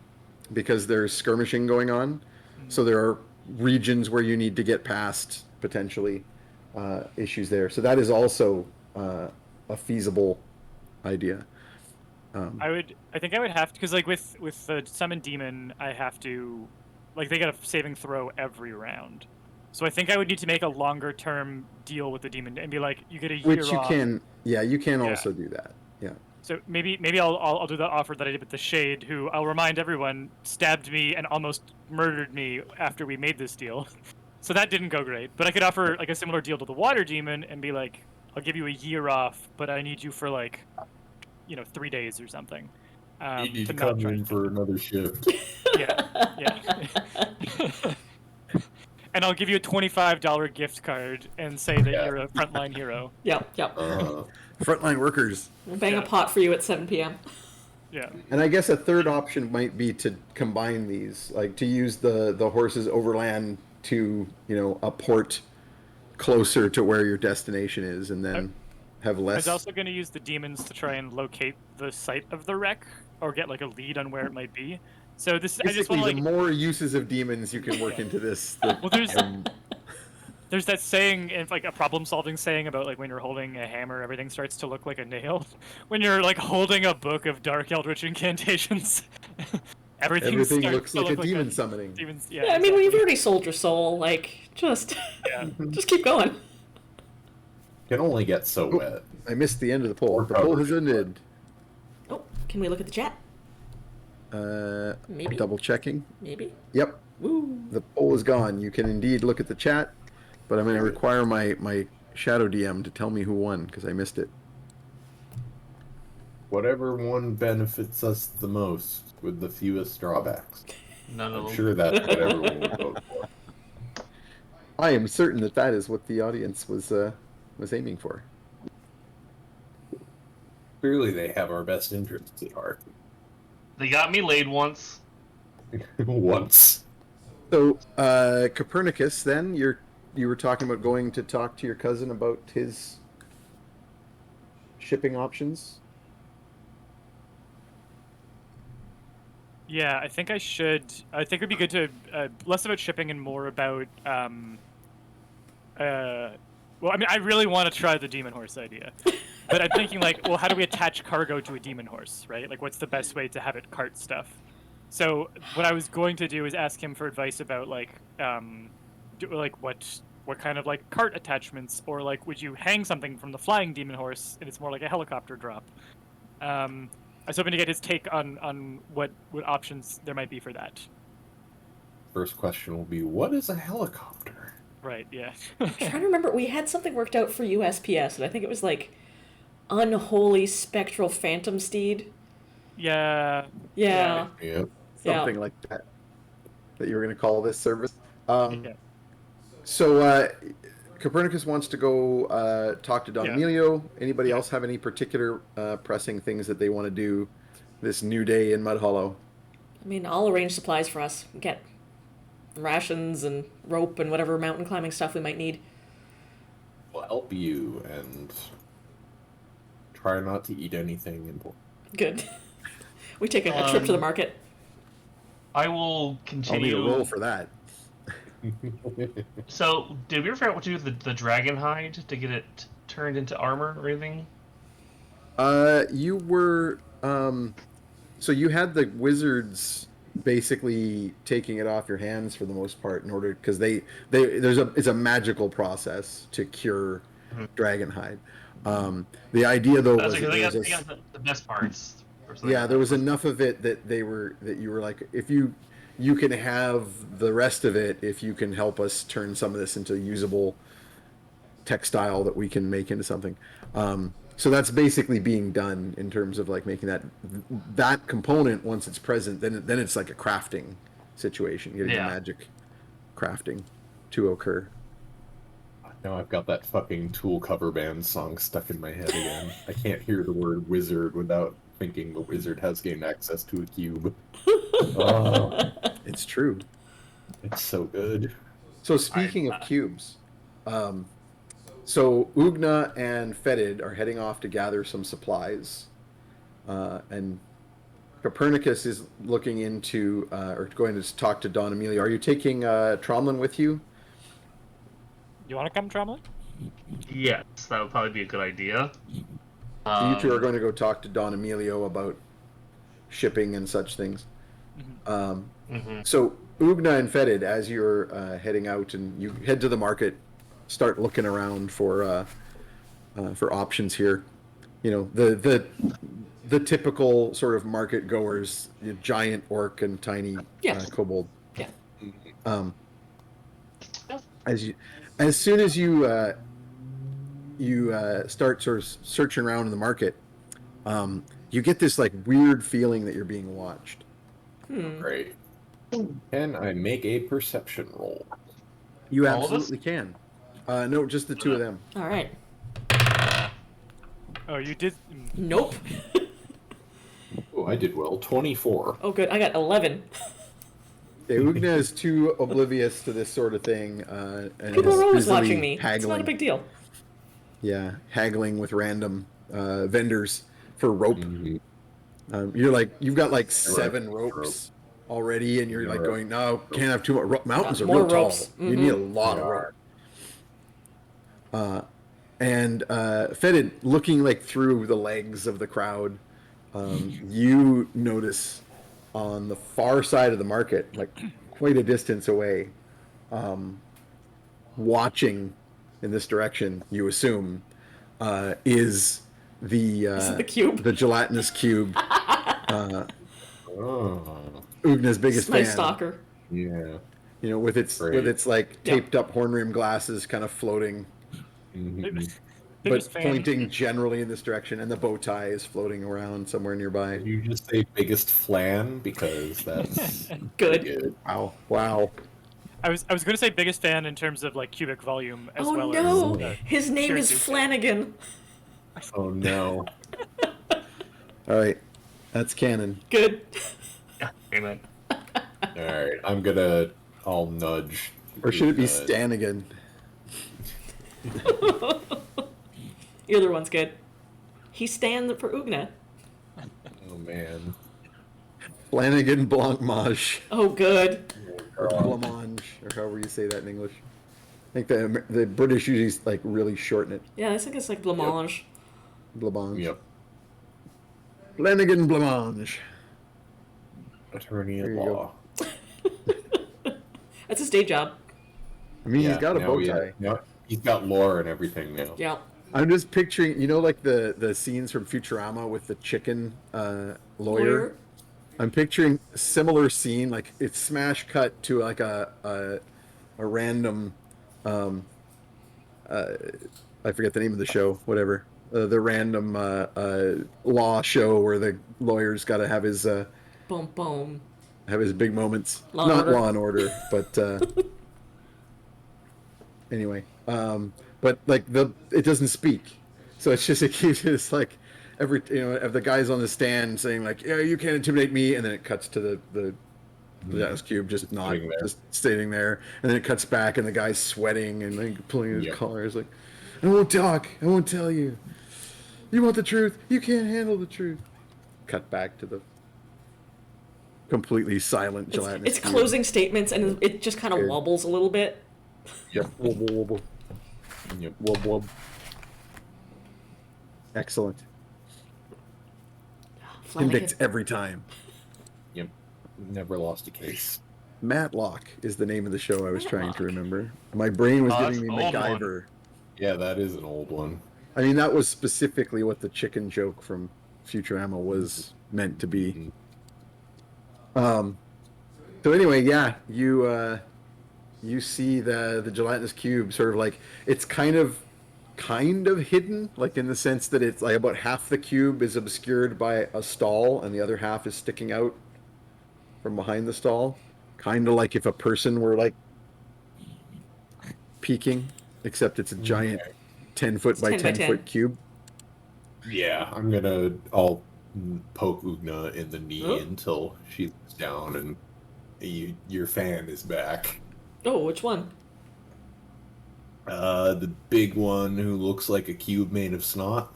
because there's skirmishing going on. So there are regions where you need to get past potentially issues there. So that is also a feasible idea. I think I would have to, because like with the summon demon, I have to, like, they get a saving throw every round. So I think I would need to make a longer term deal with the demon and be like, you get a year Which you off. can, yeah, you can Yeah. also do that. Yeah. So maybe I'll do the offer that I did with the Shade, who I'll remind everyone stabbed me and almost murdered me after we made this deal. So that didn't go great. But I could offer like a similar deal to the Water Demon and be like, I'll give you a year off, but I need you for like, 3 days or something. You need to not come try in and- for another shift. Yeah. And I'll give you a $25 gift card and say that Yeah. you're a frontline hero. Yep. Frontline workers. We'll bang Yeah. a pot for you at 7 p.m. Yeah. And I guess a third option might be to combine these, like to use the horses overland to, a port closer to where your destination is, and then have I less. was also going to use the demons to try and locate the site of the wreck or get like a lead on where it might be. So this, I just Basically, want to the like. more uses of demons you can work into this. The, Well, there's that saying, like a problem-solving saying about like when you're holding a hammer, everything starts to look like a nail. When you're like holding a book of dark eldritch incantations, everything starts looks to like a look demon summoning. Demons, Yeah, I mean, when you've exactly. already sold your soul, like, just Yeah. just keep going. Can only get so Oh, wet. I missed the end of the poll. Or The poll has covered. ended. Oh, can we look at the chat? Maybe. Double checking. Maybe. Yep, Woo. the poll is gone. You can indeed look at the chat, but I'm going to require my shadow DM to tell me who won because I missed it. Whatever one benefits us the most with the fewest drawbacks. None of I'm them. sure that's what everyone will vote for. I am certain that that is what the audience was aiming for. Clearly, they have our best interests at heart. They got me laid once. Once. So, Copernicus, then you were talking about going to talk to your cousin about his shipping options. Yeah, I think I should. I think it'd be good to less about shipping and more about. Well, I mean, I really want to try the demon horse idea, but I'm thinking like, well, how do we attach cargo to a demon horse, right? Like, what's the best way to have it cart stuff? So what I was going to do is ask him for advice about like, what kind of like cart attachments, or like, would you hang something from the flying demon horse and it's more like a helicopter drop? I was hoping to get his take on what options there might be for that. First question will be, what is a helicopter? Right, yeah. I'm trying to remember. We had something worked out for USPS, and I think it was like unholy spectral phantom steed. Yeah. Yeah. Yeah. Something Yeah. like that you were going to call this service. Yeah. So Copernicus wants to go talk to Don Yeah. Emilio. Anybody else have any particular pressing things that they want to do this new day in Mud Hollow? I mean, I'll arrange supplies for us. Get rations and rope and whatever mountain climbing stuff we might need. We'll help you and try not to eat anything important. Good. We take a trip to the market. I will I'll need continue. a roll for that. So, did we ever figure out what to do with the dragon hide to get it turned into armor or anything? You were so you had the wizards basically taking it off your hands for the most part in order because it's a magical process to cure dragonhide. The idea though was Because that they there got, was they got the best parts. or something yeah, like there that. was enough of it that you were like, if you can have the rest of it if you can help us turn some of this into usable textile that we can make into something. So that's basically being done in terms of like making that component once it's present. Then it's like a crafting situation, getting the magic crafting to occur. Now I've got that fucking Tool cover band song stuck in my head again. I can't hear the word wizard without thinking the wizard has gained access to a cube. Oh, It's true. it's so good. So speaking of cubes, so Oogna and Fetid are heading off to gather some supplies, and Copernicus is looking into or going to talk to Don Emilio. Are you taking Tromlin with you? You want to come, Tromley? Yes, that would probably be a good idea. So you two are going to go talk to Don Emilio about shipping and such things. So Oogna and Fetid, as you're heading out and you head to the market, start looking around for options here. You know, the typical sort of market goers, giant orc and tiny kobold. Yeah. As soon as you start sort of searching around in the market, you get this like weird feeling that you're being watched. Great. Can I make a perception roll? You All of us? absolutely can. No, just the two of them. All right. Oh, you did. Nope. Oh, I did well. 24. Oh, good. I got 11. Okay, Oogna is too oblivious to this sort of thing. And People is are always busily watching me. It's not a haggling. big deal. Yeah, haggling with random vendors for rope. Mhm. You're like, you've got like 7 ropes already, and you're like going, no, can't have too much. Mountains are More real ropes. tall. You need a lot of rope. And Fetid, looking like through the legs of the crowd, you notice on the far side of the market, like quite a distance away, watching in this direction, you assume, is This is the cube. the gelatinous cube. Oh, Oogna's biggest My fan. stalker. yeah. You know, with its Great. like Yep. taped up horn rim glasses, kind of floating, Mhm. but Biggest fan. pointing generally in this direction, and the bow tie is floating around somewhere nearby. Did you just say biggest flan? Because that's Good. good. Wow! Wow! I was going to say biggest fan in terms of like cubic volume as Oh well no! as His name sheer is enthusiasm. Flanagan. Oh no. All right, that's canon. Good. Yeah, amen. Alright, I'll nudge. Or should it be Oogna. Stanigan? Either one's good. He's staying for Oogna. Oh man. Flanagan Blancmange, Oh, good. or Blancmange, or however you say that in English. I think the British usually like really shorten it. Yeah, I think it's like blancmange. Blancmange. Yep. Flanagan Blancmange. Attorney There at you go. law. That's his day job. I mean, he's got a bow tie. Yeah, he's got lore and everything now. Yeah. I'm just picturing, you know, like the scenes from Futurama with the chicken lawyer. I'm picturing a similar scene, like it's smash cut to like a random, I forget the name of the show, whatever, the random law show where the lawyer's got to have his Boom, boom. big moments. Law and Not Order. Law and Order, but anyway. But like it doesn't speak, so it's just it keeps just like every of the guys on the stand saying like, yeah, you can't intimidate me, and then it cuts to the Ice Cube just not Sitting there. just sitting there, and then it cuts back and the guy's sweating and like pulling his Yep. collar. It's like, I won't talk, I won't tell you. You want the truth? You can't handle the truth. Cut back to the completely silent gelatinous It's cube. closing statements, and it just kind of Good. wobbles a little bit. Yep. Wobble, wobble. Yep. Wub wub. Excellent. Flanagan. Convicts every time. Yep. Never lost a case. Matlock is the name of the show I was trying to remember. My brain was Oh, giving me that's an old MacGyver. Yeah, that is an old one. I mean, that was specifically what the chicken joke from Futurama was meant to be. So anyway, yeah, you see the gelatinous cube sort of like it's kind of hidden, like in the sense that it's like about half the cube is obscured by a stall and the other half is sticking out from behind the stall, kind of like if a person were like peeking, except it's a giant 10-foot by 10 by 10-foot cube. Yeah, I'll poke Oogna in the knee until she looks down and your fan is back. Oh, which one? The big one who looks like a cube made of snot.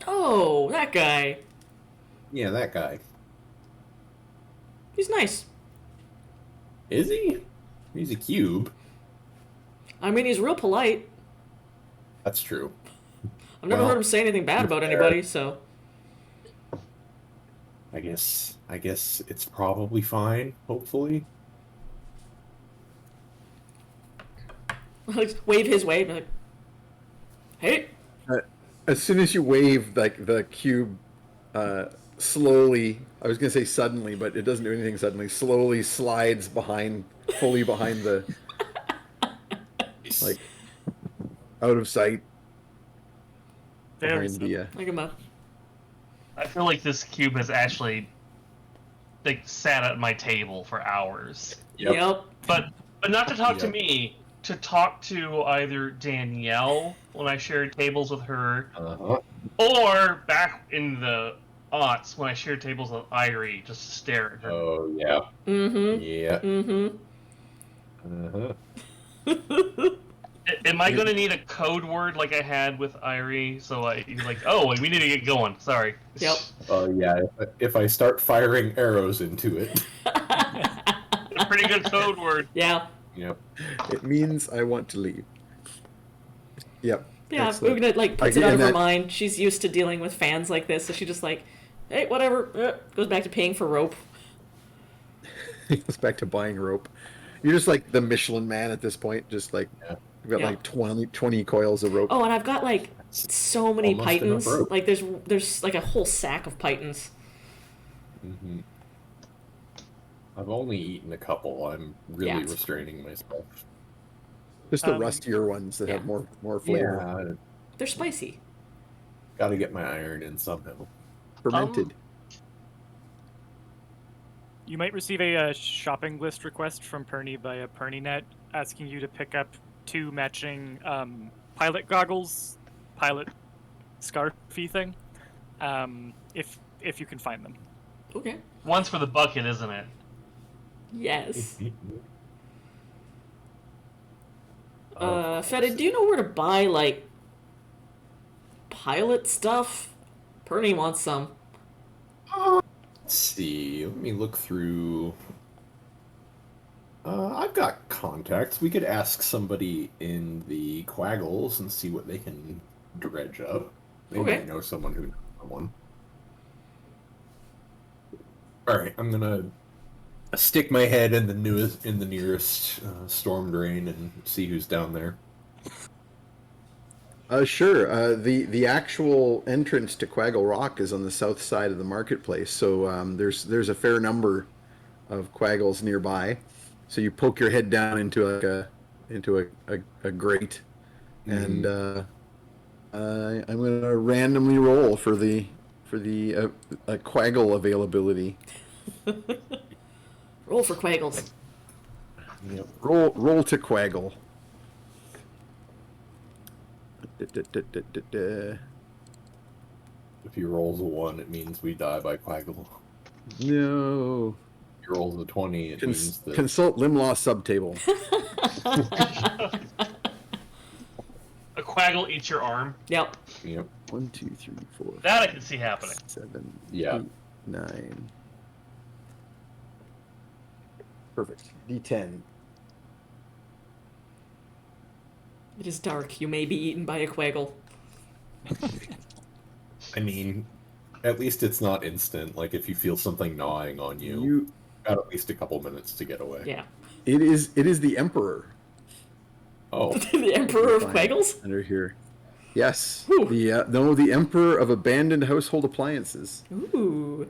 Oh, that guy. Yeah, that guy. He's nice. Is he? He's a cube. I mean, he's real polite. That's true. I've never Well, heard him say anything bad about fair. anybody, so. I guess it's probably fine, hopefully. Like, wave his way, and be like, hey. As soon as you wave, like the cube slowly, I was gonna say suddenly, but it doesn't do anything suddenly, slowly slides fully behind the, like, out of sight Very behind the, Like him up. I feel like this cube has actually like sat at my table for hours. Yep. But not to talk to Yep. me, to talk to either Danielle when I shared tables with her, Uh-huh. or back in the aughts when I shared tables with Irie, just to stare at her. Oh yeah. Mm-hmm. Yeah. Mm-hmm. Uh-huh. Am I gonna need a code word like I had with Irie? So you're like, oh, we need to get going. Sorry. Yep. Oh yeah. If I start firing arrows into it. A pretty good code word. Yeah. Yep. it means I want to leave. Yep. Yeah, Excellent. Oogna, like, puts I- it out and of her that- mind. She's used to dealing with fans like this, so she just like, hey, whatever. Goes back to paying for rope. It goes back to buying rope. You're just like the Michelin man at this point, just like Yeah. you've got Yeah. like 20 coils of rope. Oh, and I've got like So many Almost enough pythons. rope. Like there's like a whole sack of pythons. Hmm. I've only eaten a couple. I'm really Yeah. restraining myself. Just the Um, rustier ones that yeah. have more flavor. Yeah, They're spicy. got to get my iron in somehow. Fermented. You might receive a shopping list request from Perny via PernyNet asking you to pick up 2 matching pilot goggles, pilot scarfy thing, if you can find them. Okay. One's for the bucket, isn't it? Yes. Of Feta, course. do you know where to buy like pilot stuff? Perny wants some. Let's see. Let me look through. I've got contacts. We could ask somebody in the Quaggles and see what they can dredge up. They Okay. might know someone who knows someone. All right, I'm gonna stick my head in the nearest storm drain and see who's down there. Sure. The actual entrance to Quaggle Rock is on the south side of the marketplace, so there's a fair number of Quaggles nearby. So you poke your head down into a grate, and I'm going to randomly roll for the Quaggle availability. Roll for Quaggles. Yep. Roll to Quaggle. If he rolls a 1, it means we die by Quaggle. No. If he rolls a 20, it means that... Consult Limlaw subtable. A Quaggle eats your arm. Yep. Yep. 1, 2, 3, 4. That I can see happening. 7, Yeah. 8, 9. Perfect. D10. It is dark. You may be eaten by a Quaggle. I mean, at least it's not instant. Like, if you feel something gnawing on you, You. got at least a couple minutes to get away. Yeah. It is the Emperor. Oh, The Emperor of Fine. Quaggles? Under here. Yes. Whew. The Emperor of Abandoned Household Appliances. Ooh.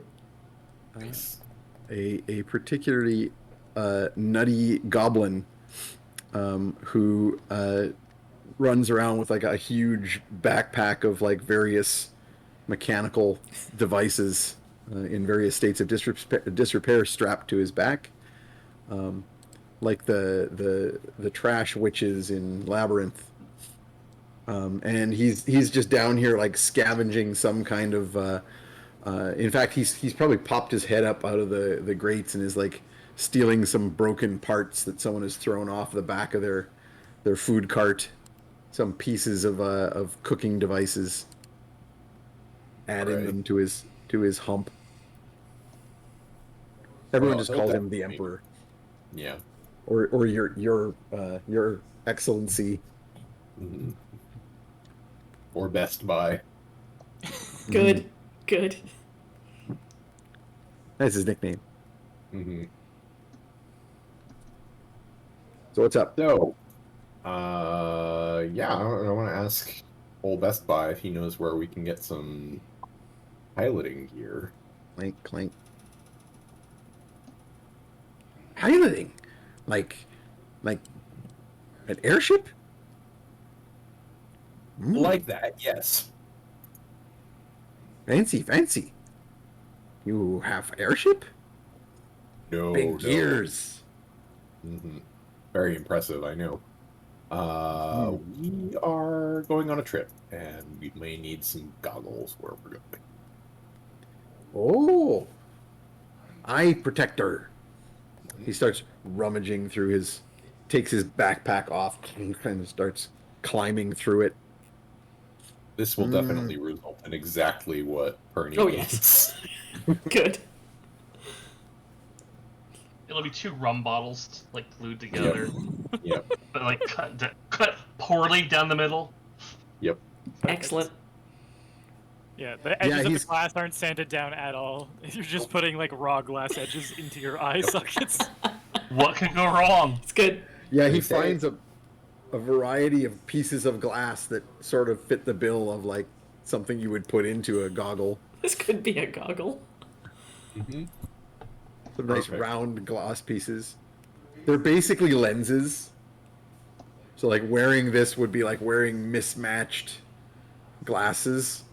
nice. A particularly nutty goblin who runs around with like a huge backpack of like various mechanical devices in various states of disrepair strapped to his back, like the trash witches in Labyrinth. And he's just down here like scavenging some kind of. In fact, he's probably popped his head up out of the grates and is like stealing some broken parts that someone has thrown off the back of their food cart, some pieces of cooking devices, adding Right. them to his hump. Everyone Well, just calls him the definitely. Emperor, Yeah. or your Excellency. Mhm. Or Best Buy. Good. Good. That's his nickname. Mm-hmm. So what's up? So, yeah, I want to ask old Best Buy if he knows where we can get some piloting gear. Clank, clank. Piloting, like an airship. Like that, yes. Fancy, fancy. You have airship? No, Big no. gears. Mm-hmm. Very impressive, I know. We are going on a trip, and we may need some goggles where we're going. Oh, eye protector. He starts rummaging through takes his backpack off and kind of starts climbing through it. This will definitely result in exactly what Perny Oh, needs. yes. Good. It'll be 2 rum bottles like glued together, Yep. but like cut poorly down the middle. Yep. Excellent. Yeah, the edges of the he's- glass aren't sanded down at all. You're just putting like raw glass edges into your eye sockets. What could go wrong? It's good. Yeah, he They say- finds a a variety of pieces of glass that sort of fit the bill of like something you would put into a goggle. This could be a goggle. Mm-hmm. Some nice Perfect. round glass pieces. They're basically lenses. So like wearing this would be like wearing mismatched glasses.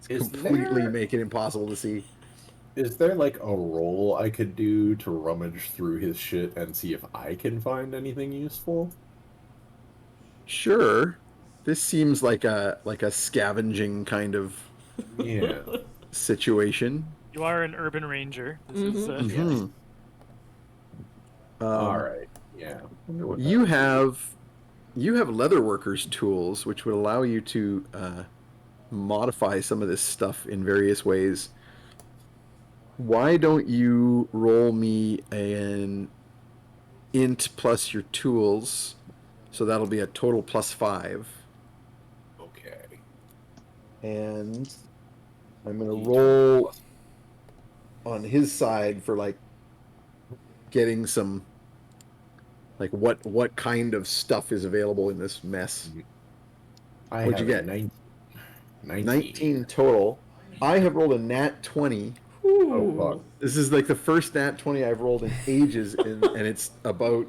It's Is completely there- make it impossible to see. Is there like a roll I could do to rummage through his shit and see if I can find anything useful? Sure. This seems like a scavenging kind of Yeah. situation. You are an urban ranger. This is Mhm. All right. Yeah. Wonder what You that- have leatherworkers tools, which would allow you to modify some of this stuff in various ways. Why don't you roll me an int plus your tools? So that'll be a total +5. Okay. And I'm gonna roll on his side for like getting some like what kind of stuff is available in this mess. I What'd you have a get? 19. 19 total. I have rolled a nat 20. Oh, fuck. This is like the first nat 20 I've rolled in ages, and it's about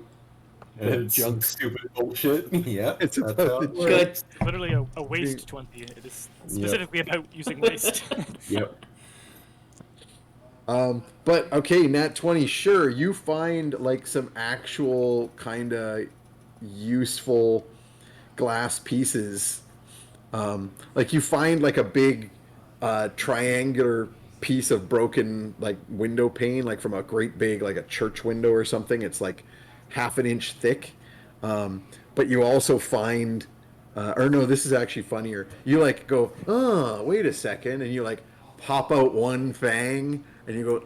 It's junk. some stupid bullshit. Yeah. It's that's about how the it works. Good. literally a waste 20. It is specifically about using waste. Yep. But okay, nat 20, sure, you find like some actual kind of useful glass pieces. Like you find like a big triangular piece of broken like window pane, like from a great big like a church window or something. It's like half an inch thick. But you also find, or no, this is actually funnier. You like go, oh, wait a second, and you like pop out one fang, and you go,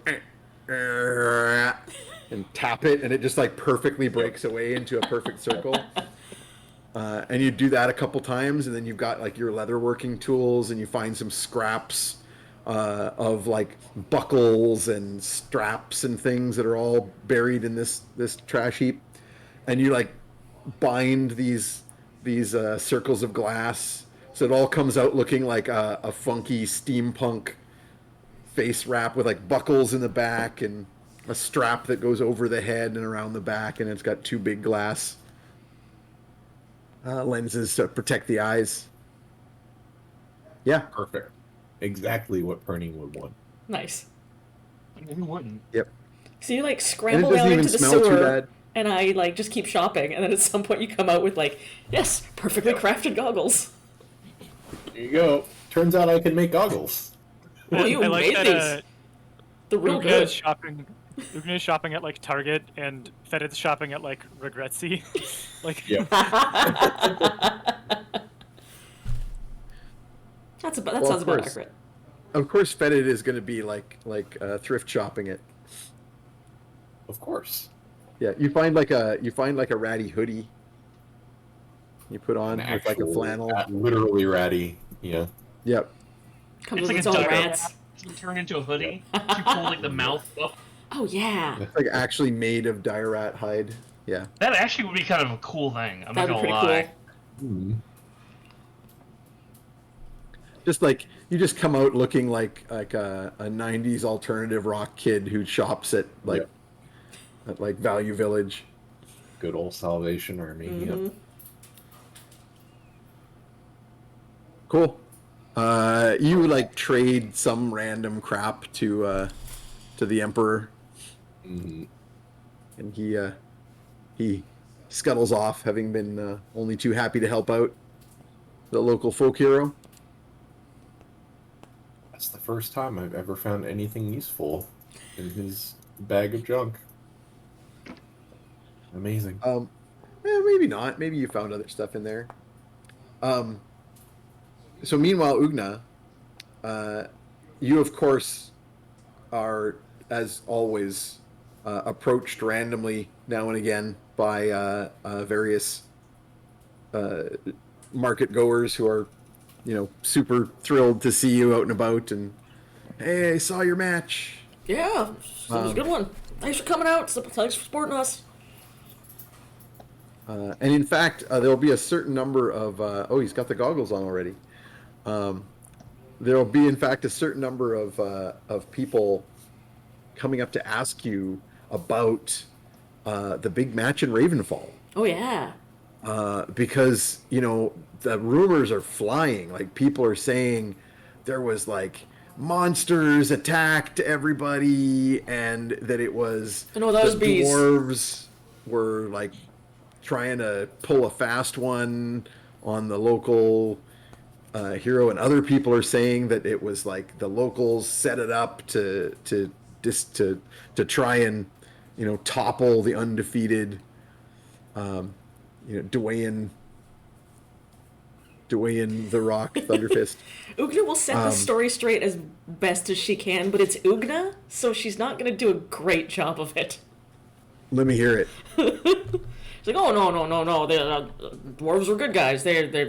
and tap it, and it just like perfectly breaks away into a perfect circle. And you do that a couple times, and then you've got like your leatherworking tools, and you find some scraps of like buckles and straps and things that are all buried in this trash heap, and you like bind these circles of glass, so it all comes out looking like a funky steampunk face wrap with like buckles in the back and a strap that goes over the head and around the back, and it's got two big glass lenses to protect the eyes. Yeah. Perfect. Exactly what Perning would want. Nice. Who wouldn't? Yep. So you like And it scramble doesn't down even into the smell too sewer, bad. and I like just keep shopping, and then at some point you come out with like, yes, perfectly crafted goggles. There you go. Turns out I can make goggles. Oh, you I like made that these. They're real Oogna good. is shopping. Oogna is shopping at like Target, and Fedid's shopping at like Regretsy. Like, Yep. That Well, sounds of about course. accurate. Of course, Fetid is going to be like thrift shopping it. Of course. Yeah, you find like a ratty hoodie. You put on An with like a actual, flannel. literally ratty. Yeah. Yep. Comes It's with like its a own dire rats. rat. You turn into a hoodie. You pull like the mouth up. Oh yeah, It's like actually made of dire rat hide. Yeah. That actually would be kind of a cool thing. I'm that'd not be gonna pretty lie. cool. Hmm. Just like you just come out looking like a 90s alternative rock kid who shops at like Value Village. Good old Salvation Army. Mm-hmm. Yep. Cool. You like trade some random crap to the Emperor, Hmm. and he scuttles off, having been only too happy to help out the local folk hero. That's the first time I've ever found anything useful in his bag of junk. Amazing. Maybe not. Maybe you found other stuff in there. So meanwhile, Oogna, you of course are, as always, approached randomly now and again by various market goers who are, super thrilled to see you out and about. And hey, I saw your match. Yeah, that was a good one. Thanks for coming out. Thanks for supporting us. And in fact, there'll be a certain number of. Oh, he's got the goggles on already. There'll be, in fact, a certain number of people coming up to ask you about the big match in Ravenfall. Oh yeah. Because the rumors are flying. Like, people are saying there was like monsters attacked everybody, and that it was I know those the bees. dwarves were like trying to pull a fast one on the local hero, and other people are saying that it was like the locals set it up to try and topple the undefeated Dwayne the Rock Thunderfist. Oogna will set the story straight as best as she can, but it's Oogna, so she's not going to do a great job of it. Let me hear it. She's like, oh, no, the dwarves were good guys. There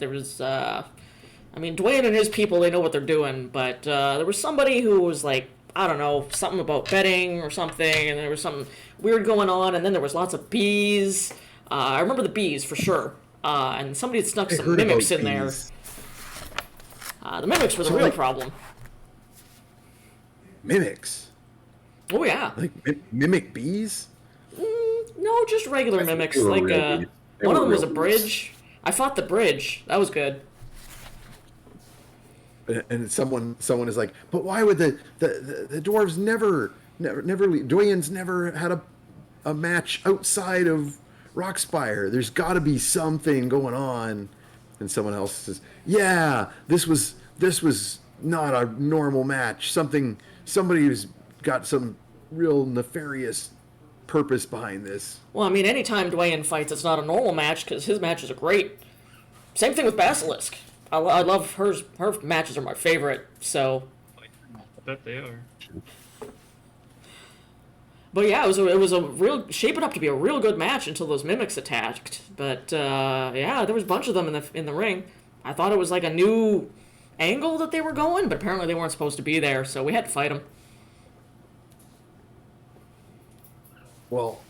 was I mean, Dwayne and his people, they know what they're doing, but there was somebody who was like, I don't know, something about betting or something, and there was something weird going on, and then there was lots of bees. I remember the bees for sure. And somebody had snuck some mimics in there. The mimics were the real problem. Mimics? Oh yeah. Like mimic bees? No, just regular mimics. Like one of them was a bridge. I fought the bridge. That was good. And someone is like, but why would the dwarves never leave? Dwayne's never had a match outside of Rockspire. There's got to be something going on. And someone else says, yeah, this was not a normal match. Somebody who's got some real nefarious purpose behind this. Well, I mean, anytime Dwayne fights, it's not a normal match because his matches are great. Same thing with Basilisk. I love her matches are my favorite. So. I bet they are. But yeah, it was a real shaping up to be a real good match until those mimics attacked. But yeah, there was a bunch of them in the ring. I thought it was like a new angle that they were going, but apparently they weren't supposed to be there, so we had to fight them. Well,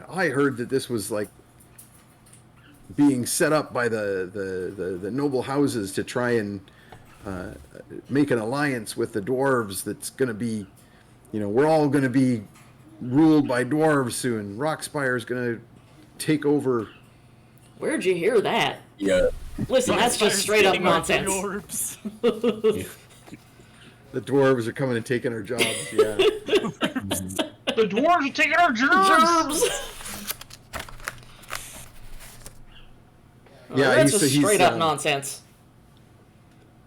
I heard that this was like being set up by the noble houses to try and make an alliance with the dwarves. That's going to be, we're all going to be ruled by dwarves soon. Rockspire is going to take over. Where'd you hear that? Yeah. Listen, that's just straight up nonsense. Orbs. The dwarves are coming and taking our jobs. Yeah. The dwarves are taking our jobs! Gerbs! Yeah, that's he's- just he's, straight up nonsense.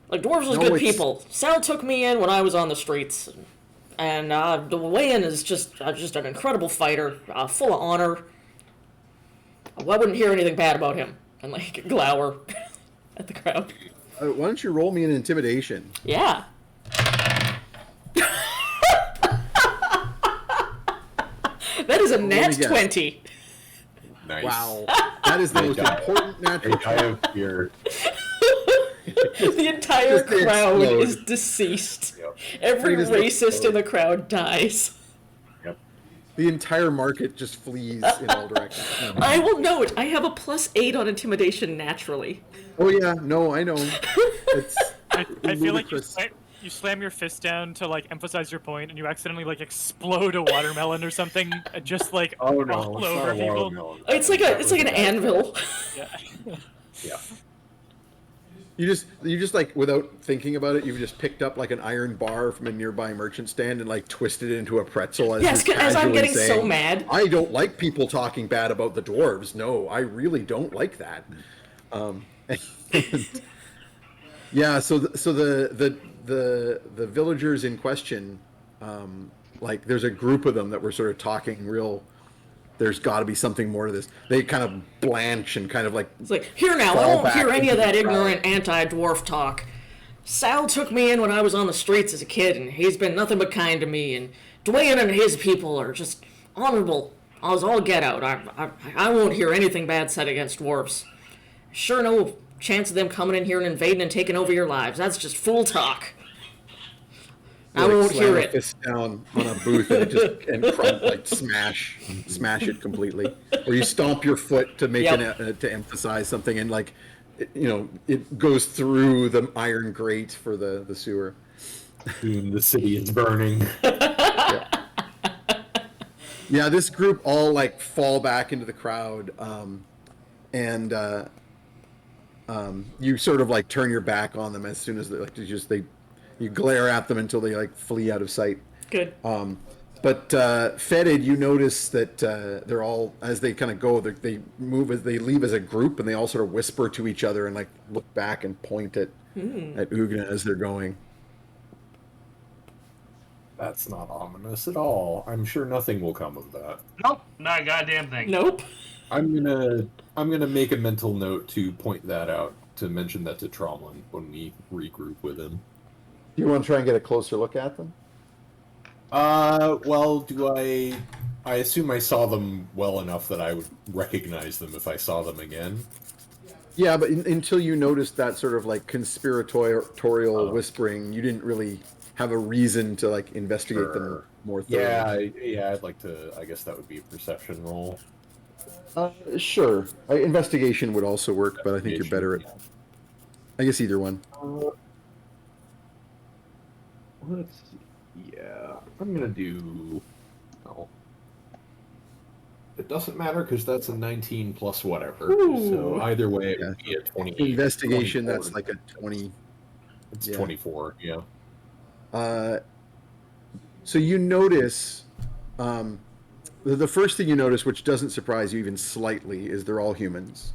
Like, dwarves was No, good it's- people. Sal took me in when I was on the streets. And Dwayne is just an incredible fighter, full of honor. I wouldn't hear anything bad about him. And, like, glower at the crowd. Why don't you roll me an intimidation? Yeah. That is a nat guess. 20. Nice. Wow, that is the most important natural. I have fear. The entire Just to crowd explode. is deceased. Yep. Every Just racist explode. in the crowd dies. Yep. The entire market just flees in all directions. I will note, I have a +8 on intimidation naturally. Oh yeah, no, I know. It's I feel like ludicrous. you slam your fist down to like emphasize your point, and you accidentally like explode a watermelon or something, just like Oh no, all it's not over a people. watermelon. It's like an anvil. Yeah. Yeah. You just like, without thinking about it, you've just picked up like an iron bar from a nearby merchant stand and like twisted it into a pretzel. Yes, you're as I'm casually getting so saying, mad. I don't like people talking bad about the dwarves. No, I really don't like that. Yeah. So the villagers in question, like there's a group of them that were sort of talking real. There's got to be something more to this. They kind of blanch and kind of like. It's like, here now, I Fall won't back hear any of into that the ignorant anti-dwarf talk. Sal took me in when I was on the streets as a kid, and he's been nothing but kind to me, and Dwayne and his people are just honorable. I was all get out. I won't hear anything bad said against dwarves. Sure no chance of them coming in here and invading and taking over your lives. That's just fool talk. I won't slam hear a it. fist down on a booth and it just like smash it completely, or you stomp your foot to make Yep. to emphasize something, and like it goes through the iron grate for the sewer. Soon the city is burning. Yeah. Yeah, this group all like fall back into the crowd, and you sort of like turn your back on them as soon as you glare at them until they like flee out of sight. Good. But Fetid, you notice that they're all, as they kind of go, they move as they leave as a group, and they all sort of whisper to each other and like look back and point at Oogna as they're going. That's not ominous at all. I'm sure nothing will come of that. Nope, not a goddamn thing. Nope. I'm gonna make a mental note to point that out, to mention that to Tromlin when we regroup with him. Do you want to try and get a closer look at them? Well, do I assume I saw them well enough that I would recognize them if I saw them again? Yeah, but until you noticed that sort of like conspiratorial whispering, you didn't really have a reason to like investigate them more thoroughly. Yeah, I'd like to. I guess that would be a perception roll. Sure. Investigation would also work, but I think you're better at. Yeah. I guess either one. Let's see. Yeah, I'm gonna do. Oh, it doesn't matter because that's a 19 plus whatever. Ooh. So either way, it would be a 20. Investigation. 24. That's like a 20. It's yeah. 24. Yeah. So you notice, the first thing you notice, which doesn't surprise you even slightly, is they're all humans.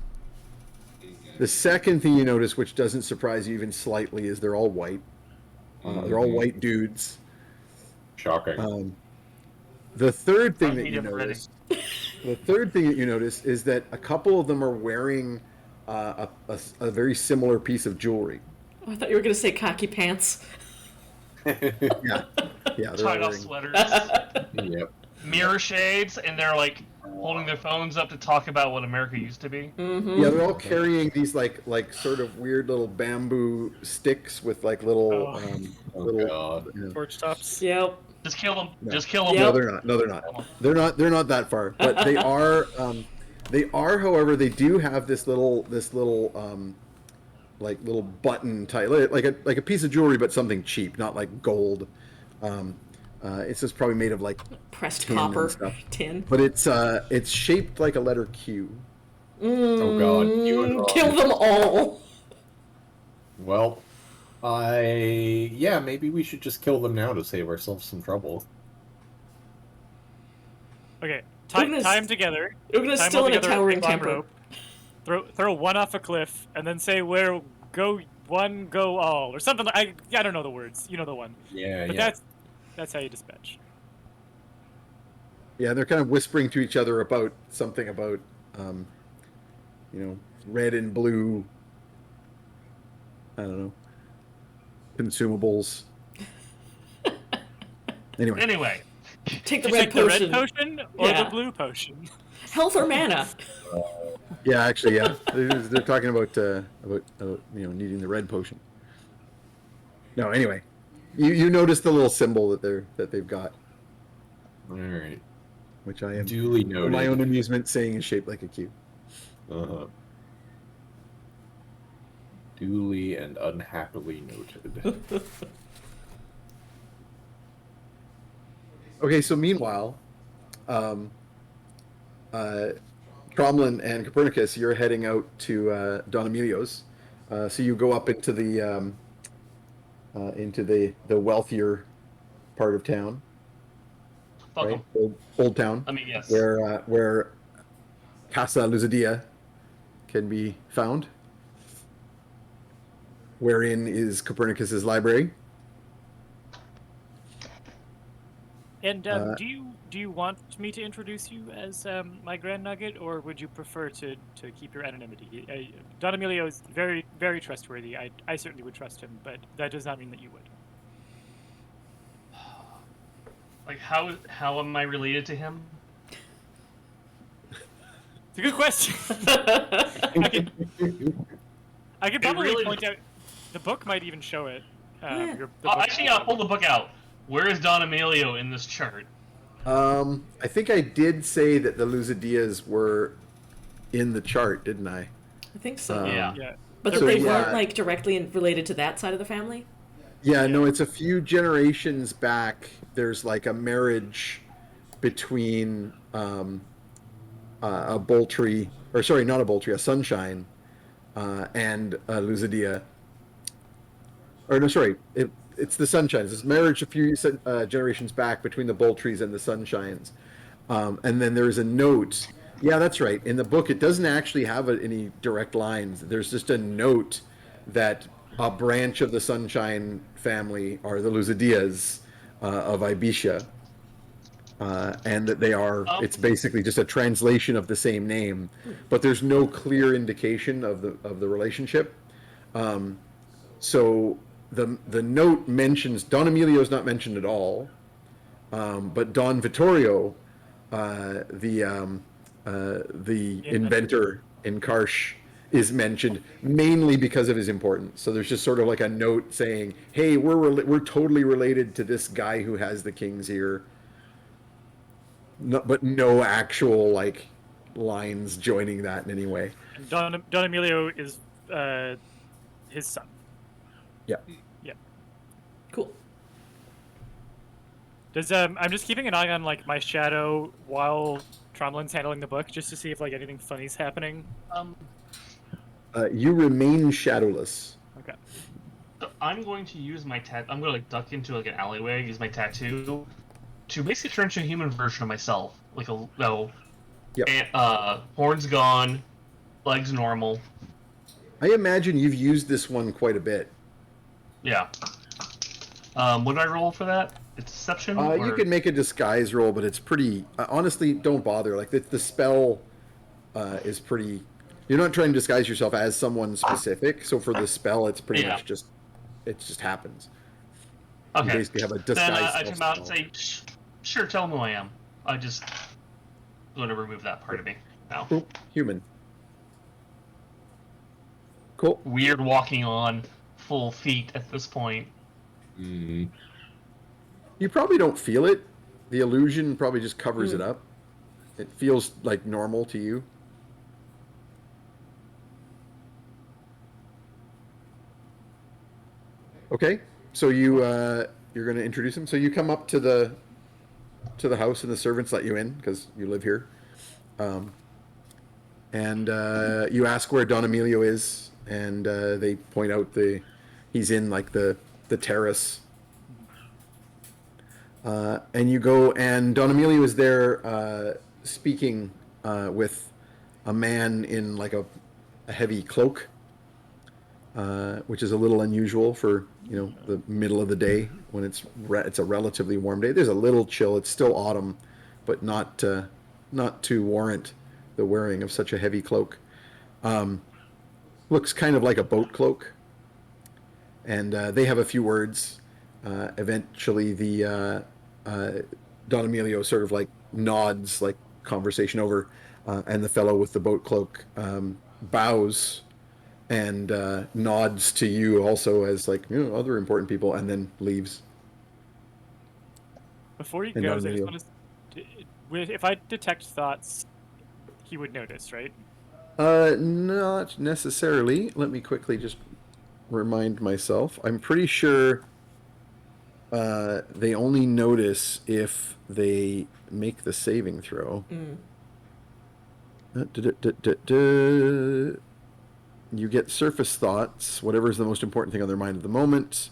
The second thing you notice, which doesn't surprise you even slightly, is they're all white. They're all white dudes. Shocking. The third thing I that hate you him already. notice, is that a couple of them are wearing a very similar piece of jewelry. Oh, I thought you were gonna say cocky pants. Yeah, they're Tied off wearing. sweaters, Yep. mirror shades, and they're like holding their phones up to talk about what America used to be. Mm-hmm. Yeah, they're all carrying these like sort of weird little bamboo sticks with like little Oh little. God. Torch tops. Yep. Just kill them. No. Just kill them. Yep. No, they're not. No, they're not. They're not that far. But they are. However, they do have this little like little button type, like a piece of jewelry, but something cheap, not like gold. It's just probably made of like Pressed tin and copper stuff. tin. But it's shaped like a letter Q. Oh God. You and Ron. Kill them all. Well, maybe we should just kill them now to save ourselves some trouble. Okay, Oogna's- tie them together. Oogna's Tie 'em still all in a together, towering climb temper. rope, throw one off a cliff, and then say where go one, go all, or something. I don't know the words. You know the one. Yeah, But that's how you dispatch. Yeah, they're kind of whispering to each other about something about, red and blue. I don't know. Consumables. Anyway, Take the do you red take potion. the red potion or Yeah. the blue potion? Health or mana. Yeah, actually, yeah. They're talking about needing the red potion. No, anyway, you notice the little symbol that they've got, All right. which I am, Duly for noted. my own amusement, saying is shaped like a Q. Uh-huh. Duly and unhappily noted. Okay, so meanwhile, Tromlin and Copernicus, you're heading out to Don Emilio's. So you go up into the wealthier part of town, Fuck right? 'em. Old town, I mean, yes. where Casa Luzidia can be found, wherein is Copernicus's library. And do you want me to introduce you as my Grand Nugget, or would you prefer to keep your anonymity? Don Emilio is very, very trustworthy. I certainly would trust him, but that does not mean that you would. Like, how am I related to him? It's a good question. I could probably really- point out the book might even show it. Yeah. The Oh, book- actually, I'll pull the book out. Where is Don Emilio in this chart? I think I did say that the Luzadias were in the chart, didn't I? I think so. Yeah. Yeah. But So, that they yeah. weren't like directly related to that side of the family. Yeah, no, it's a few generations back. There's like a marriage between a Boltree, or sorry, not a Boltree, a Sunshine, and a Luzadia. Or no, sorry, it's the Sunshines. It's marriage a few generations back between the Boltrees and the Sunshines. And then there's a note. Yeah, that's right. In the book, it doesn't actually have any direct lines. There's just a note that a branch of the Sunshine family are the Luzadias of Ibitia. And that they are, it's basically just a translation of the same name, but there's no clear indication of the relationship. So the note mentions Don Emilio is not mentioned at all, but Don Vittorio, the inventor in Karsh, is mentioned mainly because of his importance. So there's just sort of like a note saying, "Hey, we're totally related to this guy who has the king's ear." No, but no actual like lines joining that in any way. And Don Emilio is his son. Yeah. Yeah. Cool. Does I'm just keeping an eye on like my shadow while Tromlin's handling the book, just to see if like anything funny's happening. You remain shadowless. Okay. So I'm going to use my I'm going to like duck into like an alleyway, use my tattoo to basically turn into a human version of myself, like Yep. And, horns gone, legs normal. I imagine you've used this one quite a bit. Yeah. What do I roll for that? It's deception. You can make a disguise roll, but it's pretty. Honestly, don't bother. Like the spell is pretty. You're not trying to disguise yourself as someone specific. So for the spell, it's pretty much just it just happens. Okay. You basically have a disguise. Then I come out and say, "Sure, tell them who I am." I just going to remove that part of me now. Cool. Human. Cool. Weird walking on full feet at this point. Mm. You probably don't feel it. The illusion probably just covers it up. It feels like normal to you. Okay, so you're going to introduce him. So you come up to the house, and the servants let you in because you live here. And you ask where Don Emilio is, and they point out he's in like the terrace. And you go, and Don Emilio is there speaking with a man in like a heavy cloak, which is a little unusual for the middle of the day when it's a relatively warm day. There's a little chill. It's still autumn, but not to warrant the wearing of such a heavy cloak. Looks kind of like a boat cloak, and they have a few words. Eventually, the Don Emilio sort of like nods, like conversation over, and the fellow with the boat cloak bows and nods to you also as like other important people, and then leaves. Before he And goes, I Don just Emilio. want to. If I detect thoughts, he would notice, right? Not necessarily. Let me quickly just remind myself. I'm pretty sure they only notice if they make the saving throw. You get surface thoughts, whatever is the most important thing on their mind at the moment.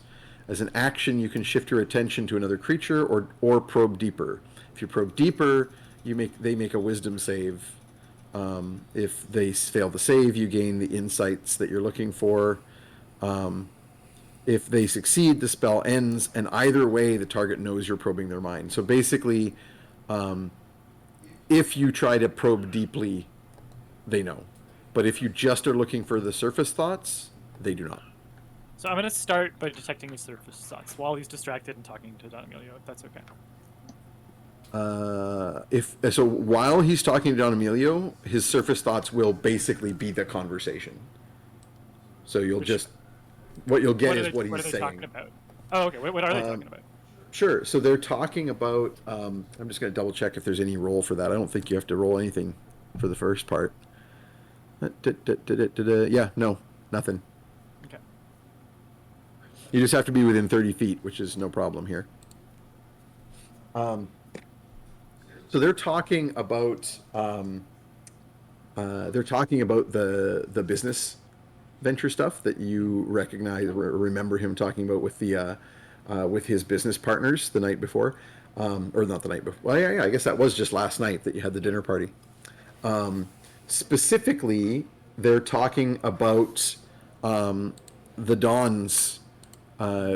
As an action, you can shift your attention to another creature or probe deeper. If you probe deeper, they make a wisdom save. If they fail the save, you gain the insights that you're looking for. If they succeed, the spell ends, and either way, the target knows you're probing their mind. So basically, if you try to probe deeply, they know. But if you just are looking for the surface thoughts, they do not. So I'm going to start by detecting his surface thoughts while he's distracted and talking to Don Emilio, if that's okay. So while he's talking to Don Emilio, his surface thoughts will basically be the conversation. So what you'll get is what are he's they saying. talking about? Oh, okay. What are they talking about? Sure. So they're talking about. I'm just going to double check if there's any roll for that. I don't think you have to roll anything for the first part. Yeah, no, nothing. Okay. You just have to be within 30 feet, which is no problem here. So they're talking about the business venture stuff that you recognize or remember him talking about with his business partners the night before, or not the night before. Well, yeah, I guess that was just last night that you had the dinner party. Specifically, they're talking about the Dons,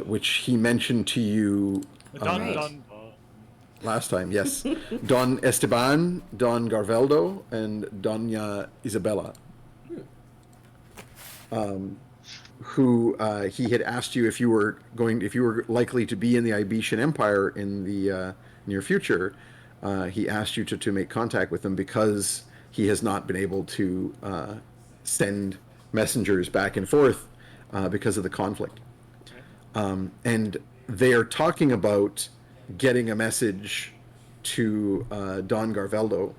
which he mentioned to you Don. last time. Yes, Don Esteban, Don Garveldo, and Dona Isabella. Who he had asked you if you were likely to be in the Ibetian Empire in the near future. He asked you to make contact with them because he has not been able to send messengers back and forth because of the conflict. And they are talking about getting a message to Don Garveldo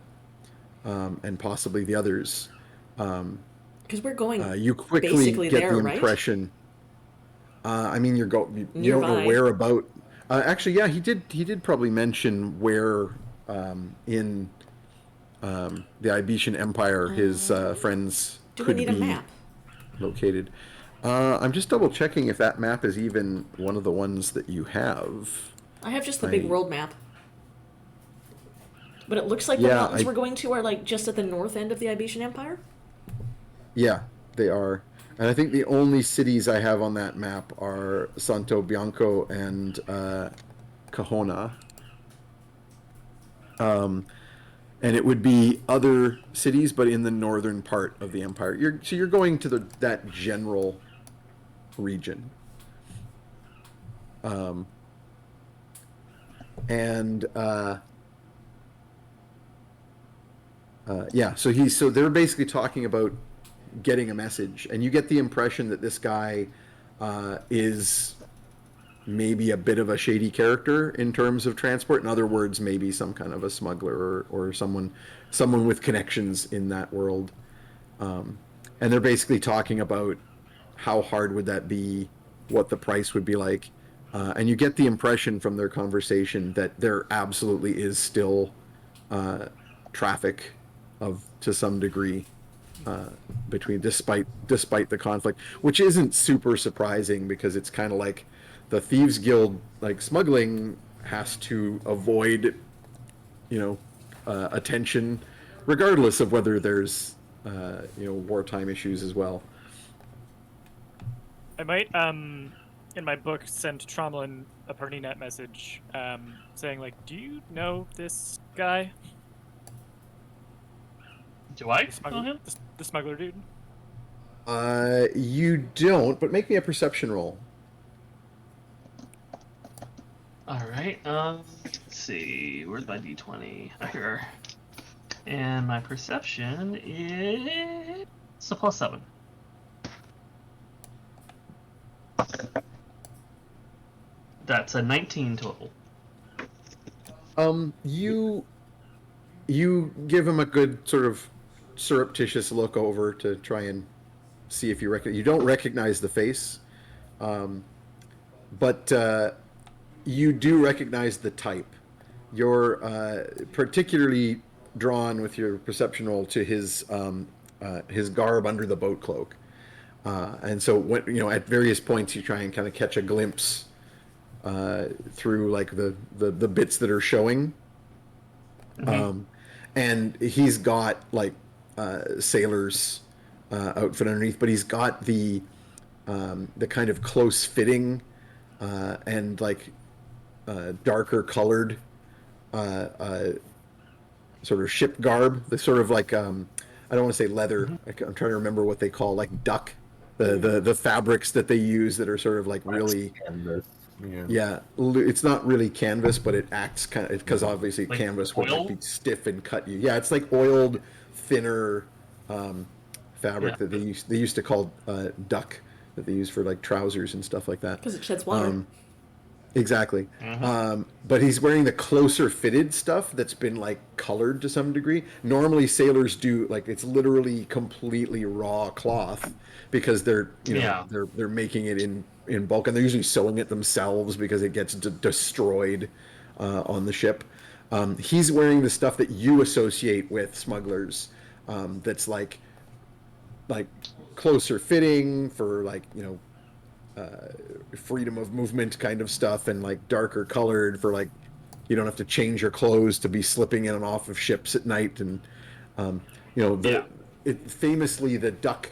and possibly the others. Because we're going You quickly basically get there, the right? impression. I mean, you don't know Nearby. where about. Actually, yeah, he did probably mention where in the Ibetian Empire his friends Do we could need a be map? located. I'm just double checking if that map is even one of the ones that you have. I have just the big I- world map. But it looks like the Yeah, mountains I- we're going to are like just at the north end of the Ibetian Empire. Yeah, they are. And I think the only cities I have on that map are Santo Bianco and Cajona. And it would be other cities, but in the northern part of the empire. You're going to that general region. And yeah, so they're basically talking about getting a message, and you get the impression that this guy is maybe a bit of a shady character in terms of transport. In other words, maybe some kind of a smuggler or someone with connections in that world. And they're basically talking about how hard would that be, what the price would be like. And you get the impression from their conversation that there absolutely is still traffic to some degree despite the conflict, which isn't super surprising because it's kind of like the Thieves Guild, like smuggling, has to avoid, attention, regardless of whether there's wartime issues as well. I might, in my book, send Tromlin a Perninet message saying, like, do you know this guy? Do I The know him? the smuggler dude? You don't, but make me a perception roll. All right. Let's see. Where's my d20? Here. And my perception is a +7. That's a 19 total. You give him a good sort of surreptitious look over to try and see if you don't recognize the face, but you do recognize the type. You're particularly drawn with your perception roll to his garb under the boat cloak, and so when, at various points you try and kind of catch a glimpse through like the bits that are showing. And he's got like sailor's outfit underneath, but he's got the kind of close fitting and like darker colored sort of ship garb. The sort of like I don't want to say leather. I'm trying to remember what they call like duck. The fabrics that they use that are sort of like really. Canvas. Yeah, it's not really canvas, but it acts kind of, because obviously Like canvas would oil? like be stiff and cut you. Yeah, it's like oiled, thinner fabric Yeah. that they used to call duck, that they use for like trousers and stuff like that. Because it sheds water. Exactly. Mhm. But he's wearing the closer fitted stuff that's been like colored to some degree. Normally sailors do like it's literally completely raw cloth because they're, you know, Yeah. they're making it in bulk, and they're usually sewing it themselves because it gets destroyed on the ship. He's wearing the stuff that you associate with smugglers. That's like closer fitting for like, you know, freedom of movement kind of stuff, and like darker colored for like you don't have to change your clothes to be slipping in and off of ships at night. And you know, Yeah. famously the duck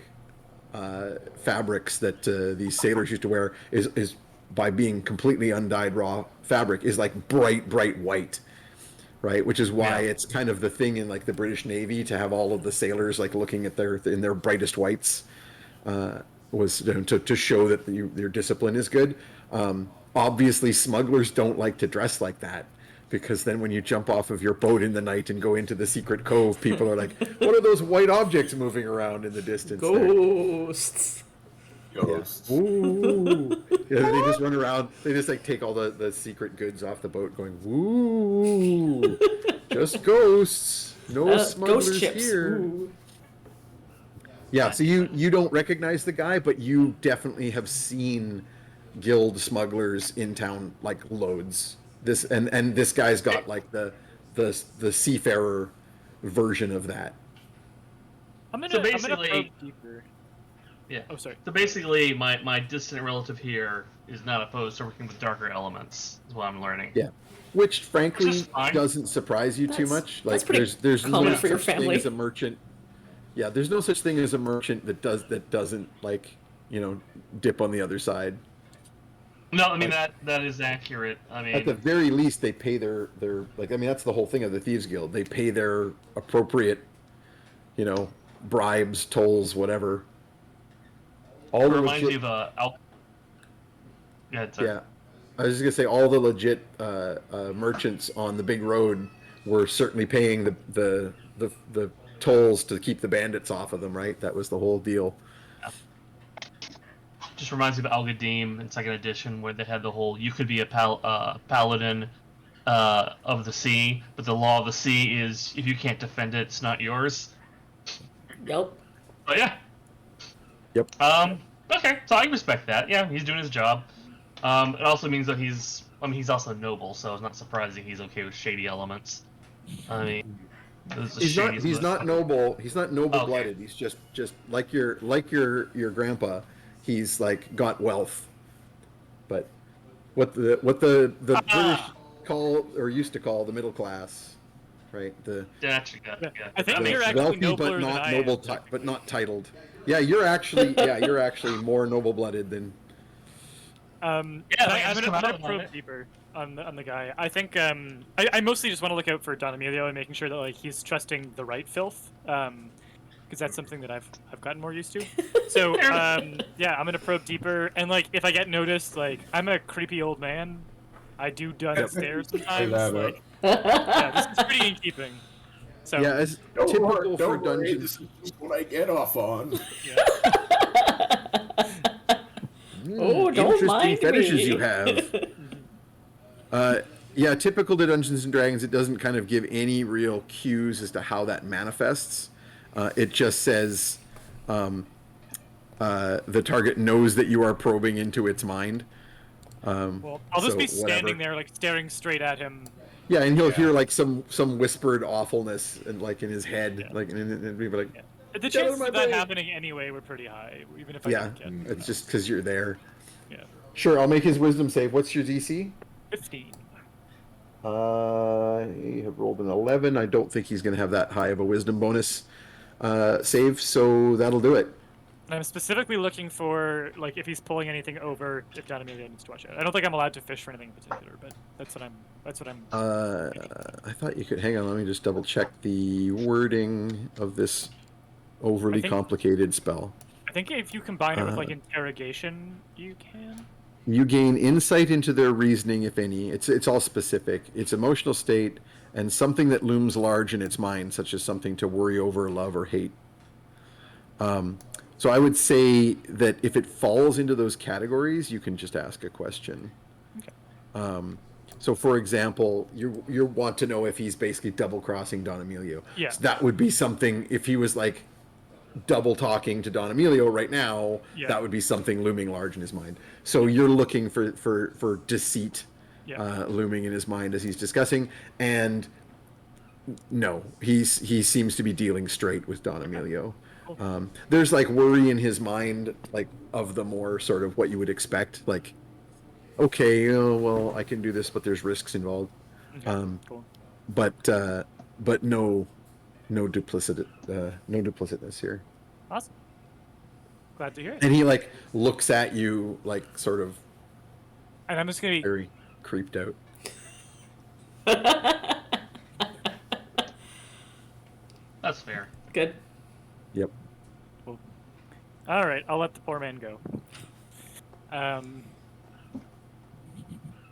fabrics that these sailors used to wear is by being completely undyed raw fabric is like bright white, right? Which is why Yeah. it's kind of the thing in like the British Navy to have all of the sailors like looking at their brightest whites, was to show that your discipline is good. Obviously, smugglers don't like to dress like that because then when you jump off of your boat in the night and go into the secret cove, people are like, "What are those white objects moving around in the distance there?" Ghosts. Yeah. Ghosts. Ooh. Yeah, they just run around. They just like take all the secret goods off the boat, going, "Ooh, just ghosts. No Ghost smugglers chips. here." Ooh. Yeah, so you don't recognize the guy, but you definitely have seen guild smugglers in town like loads. This and this guy's got like the seafarer version of that. So I'm gonna probe basically, deeper. yeah. Oh, sorry. So basically, my distant relative here is not opposed to working with darker elements. Is what I'm learning. Yeah. Which frankly Which is fine. doesn't surprise you too That's- much. that's Like pretty there's common no for your such thing family. as a merchant. Yeah, there's no such thing as a merchant that doesn't like, you know, dip on the other side. No, I mean Like, that is accurate. I at the mean, very least they pay their like, I mean, that's the whole thing of the Thieves Guild. They pay their appropriate, you know, bribes, tolls, whatever. it All the reminds me legit, of Yeah, sorry. yeah. I was just gonna say all the legit merchants on the big road were certainly paying the tolls to keep the bandits off of them, right? That was the whole deal. Just reminds me of Al Gadim in second edition, where they had the whole you could be a paladin of the sea, but the law of the sea is if you can't defend it, it's not yours. Yep. But yeah, Yep. okay, so I respect that. Yeah, he's doing his job. It also means that he's also noble, so it's not surprising he's okay with shady elements. I mean, this is the He's not. shadiest He's not motherfucker. noble. He's not noble Okay. blooded. He's just like your grandpa. He's like got wealth, but what the British Ah, call or used to call the middle class, right? The gotcha, Yeah. yeah. I think the you're actually wealthy but nobler than not I noble, am. but not titled. You're actually more noble blooded than. Yeah, like, I I'm just gonna, come I'm out gonna of probe it. deeper on the guy. I think I mostly just want to look out for Don Emilio and making sure that like he's trusting the right filth. Because that's something that I've gotten more used to. So yeah, I'm gonna probe deeper, and like if I get noticed, like I'm a creepy old man. I do done stairs sometimes. that Like yeah, this is pretty in keeping. So Yeah, as typical for dungeons. This is just what I get off on. yeah. Oh, don't Interesting mind fetishes me. you have. Yeah, typical to Dungeons and Dragons, it doesn't kind of give any real cues as to how that manifests. It just says the target knows that you are probing into its mind. Well, I'll just So, be standing whatever. there, like staring straight at him. Yeah, and he'll hear like some whispered awfulness and like in his head, Yeah. like and be like, Yeah. The Get out of chances my of that brain. happening anyway were pretty high, even if I yeah, didn't get. it's just because you're there. Yeah. Sure, I'll make his wisdom save. What's your DC? 15. I have rolled an 11. I don't think he's going to have that high of a wisdom bonus save, so that'll do it. And I'm specifically looking for, like, if he's pulling anything over, if Don Emilio needs to watch out. I don't think I'm allowed to fish for anything in particular, but that's what I'm. I thought you could hang on. Let me just double check the wording of this overly I think- complicated spell. I think if you combine it with like interrogation, you can. You gain insight into their reasoning, if any. It's all specific. Its emotional state and something that looms large in its mind, such as something to worry over, love, or hate. So I would say that if it falls into those categories, you can just ask a question. Okay. So, for example, you want to know if he's basically double crossing Don Emilio. Yeah. So that would be something. If he was like double talking to Don Emilio right now, Yeah. that would be something looming large in his mind. So you're looking for deceit Yeah. looming in his mind as he's discussing, and no, he seems to be dealing straight with Don Emilio. Cool. There's like worry in his mind, like of the more sort of what you would expect, like okay, well, I can do this, but there's risks involved. Okay. Cool. But no duplicitness here. Awesome. Glad to hear it. And he like looks at you like sort of And I'm just gonna be very creeped out. That's fair. Good. Yep. cool. All right. I'll let the poor man go.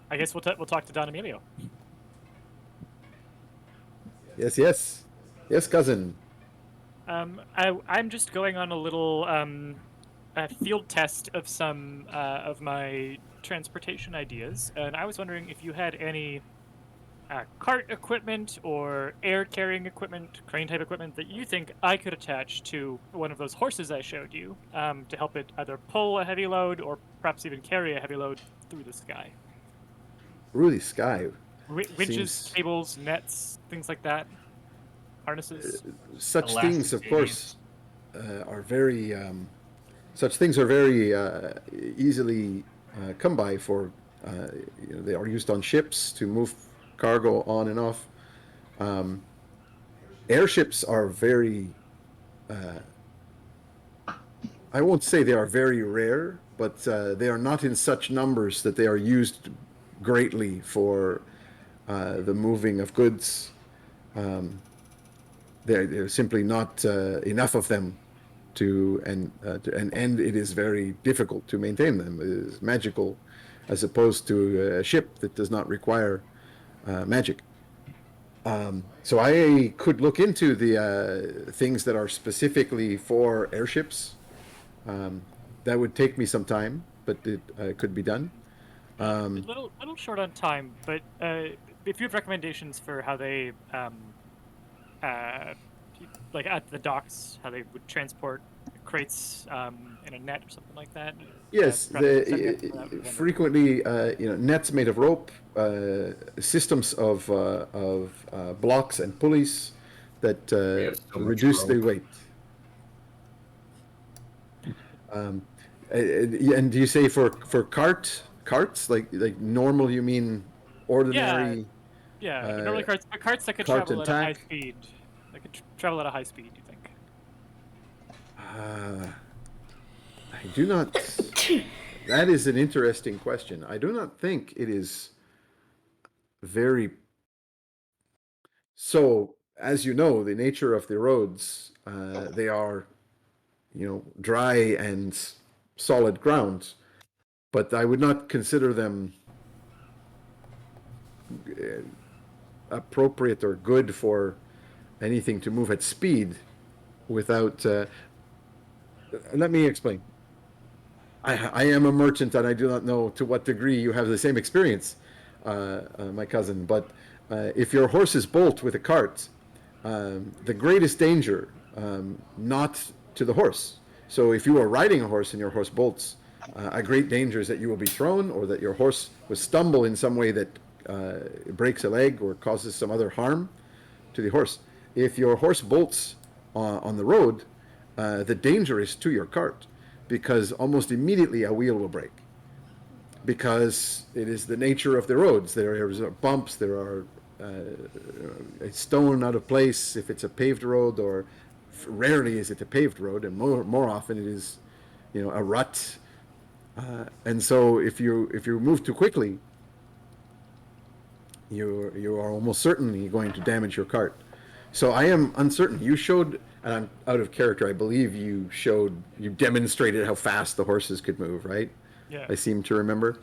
I guess we'll talk to Don Emilio. Yes, cousin. I'm just going on a little field test of some of my transportation ideas, and I was wondering if you had any cart equipment or air carrying equipment, crane type equipment that you think I could attach to one of those horses I showed you to help it either pull a heavy load or perhaps even carry a heavy load through the sky. Really, Sky. Winches, Seems- cables, nets, things like that. Harnesses. Such Elastic things, of stays. course, are very. Such things are very easily come by for. They are used on ships to move cargo on and off. Airships are very. I won't say they are very rare, but they are not in such numbers that they are used greatly for the moving of goods. There's simply not enough of them and it is very difficult to maintain them. It is magical, as opposed to a ship that does not require magic. So I could look into the things that are specifically for airships. That would take me some time, but it could be done. A little short on time, but if you have recommendations for how they, uh, like at the docks, how they would transport crates in a net or something like that. Yes, perhaps send me up for that, would be wonderful. frequently, nets made of rope, systems of blocks and pulleys that have so much reduce the rope. weight. And do you say for carts like normal? You mean ordinary? Yeah, uh, normally carts that could cart travel and at a high tack? speed. That could travel at a high speed. You think? I do not. That is an interesting question. I do not think it is very. So, as you know, the nature of the roads, they are, dry and solid ground, but I would not consider them appropriate or good for anything to move at speed without. Let me explain. I am a merchant, and I do not know to what degree you have the same experience, my cousin. But if your horses bolt with a cart, the greatest danger, not to the horse. So if you are riding a horse and your horse bolts, a great danger is that you will be thrown, or that your horse will stumble in some way that breaks a leg or causes some other harm to the horse. If your horse bolts on the road, the danger is to your cart, because almost immediately a wheel will break, because it is the nature of the roads. There are bumps, there are a stone out of place if it's a paved road, or rarely is it a paved road, and more often it is, a rut. And so if you move too quickly, you are almost certainly going to damage your cart. So I am uncertain. You showed, and I'm out of character, I believe you demonstrated how fast the horses could move, right? Yeah. I seem to remember.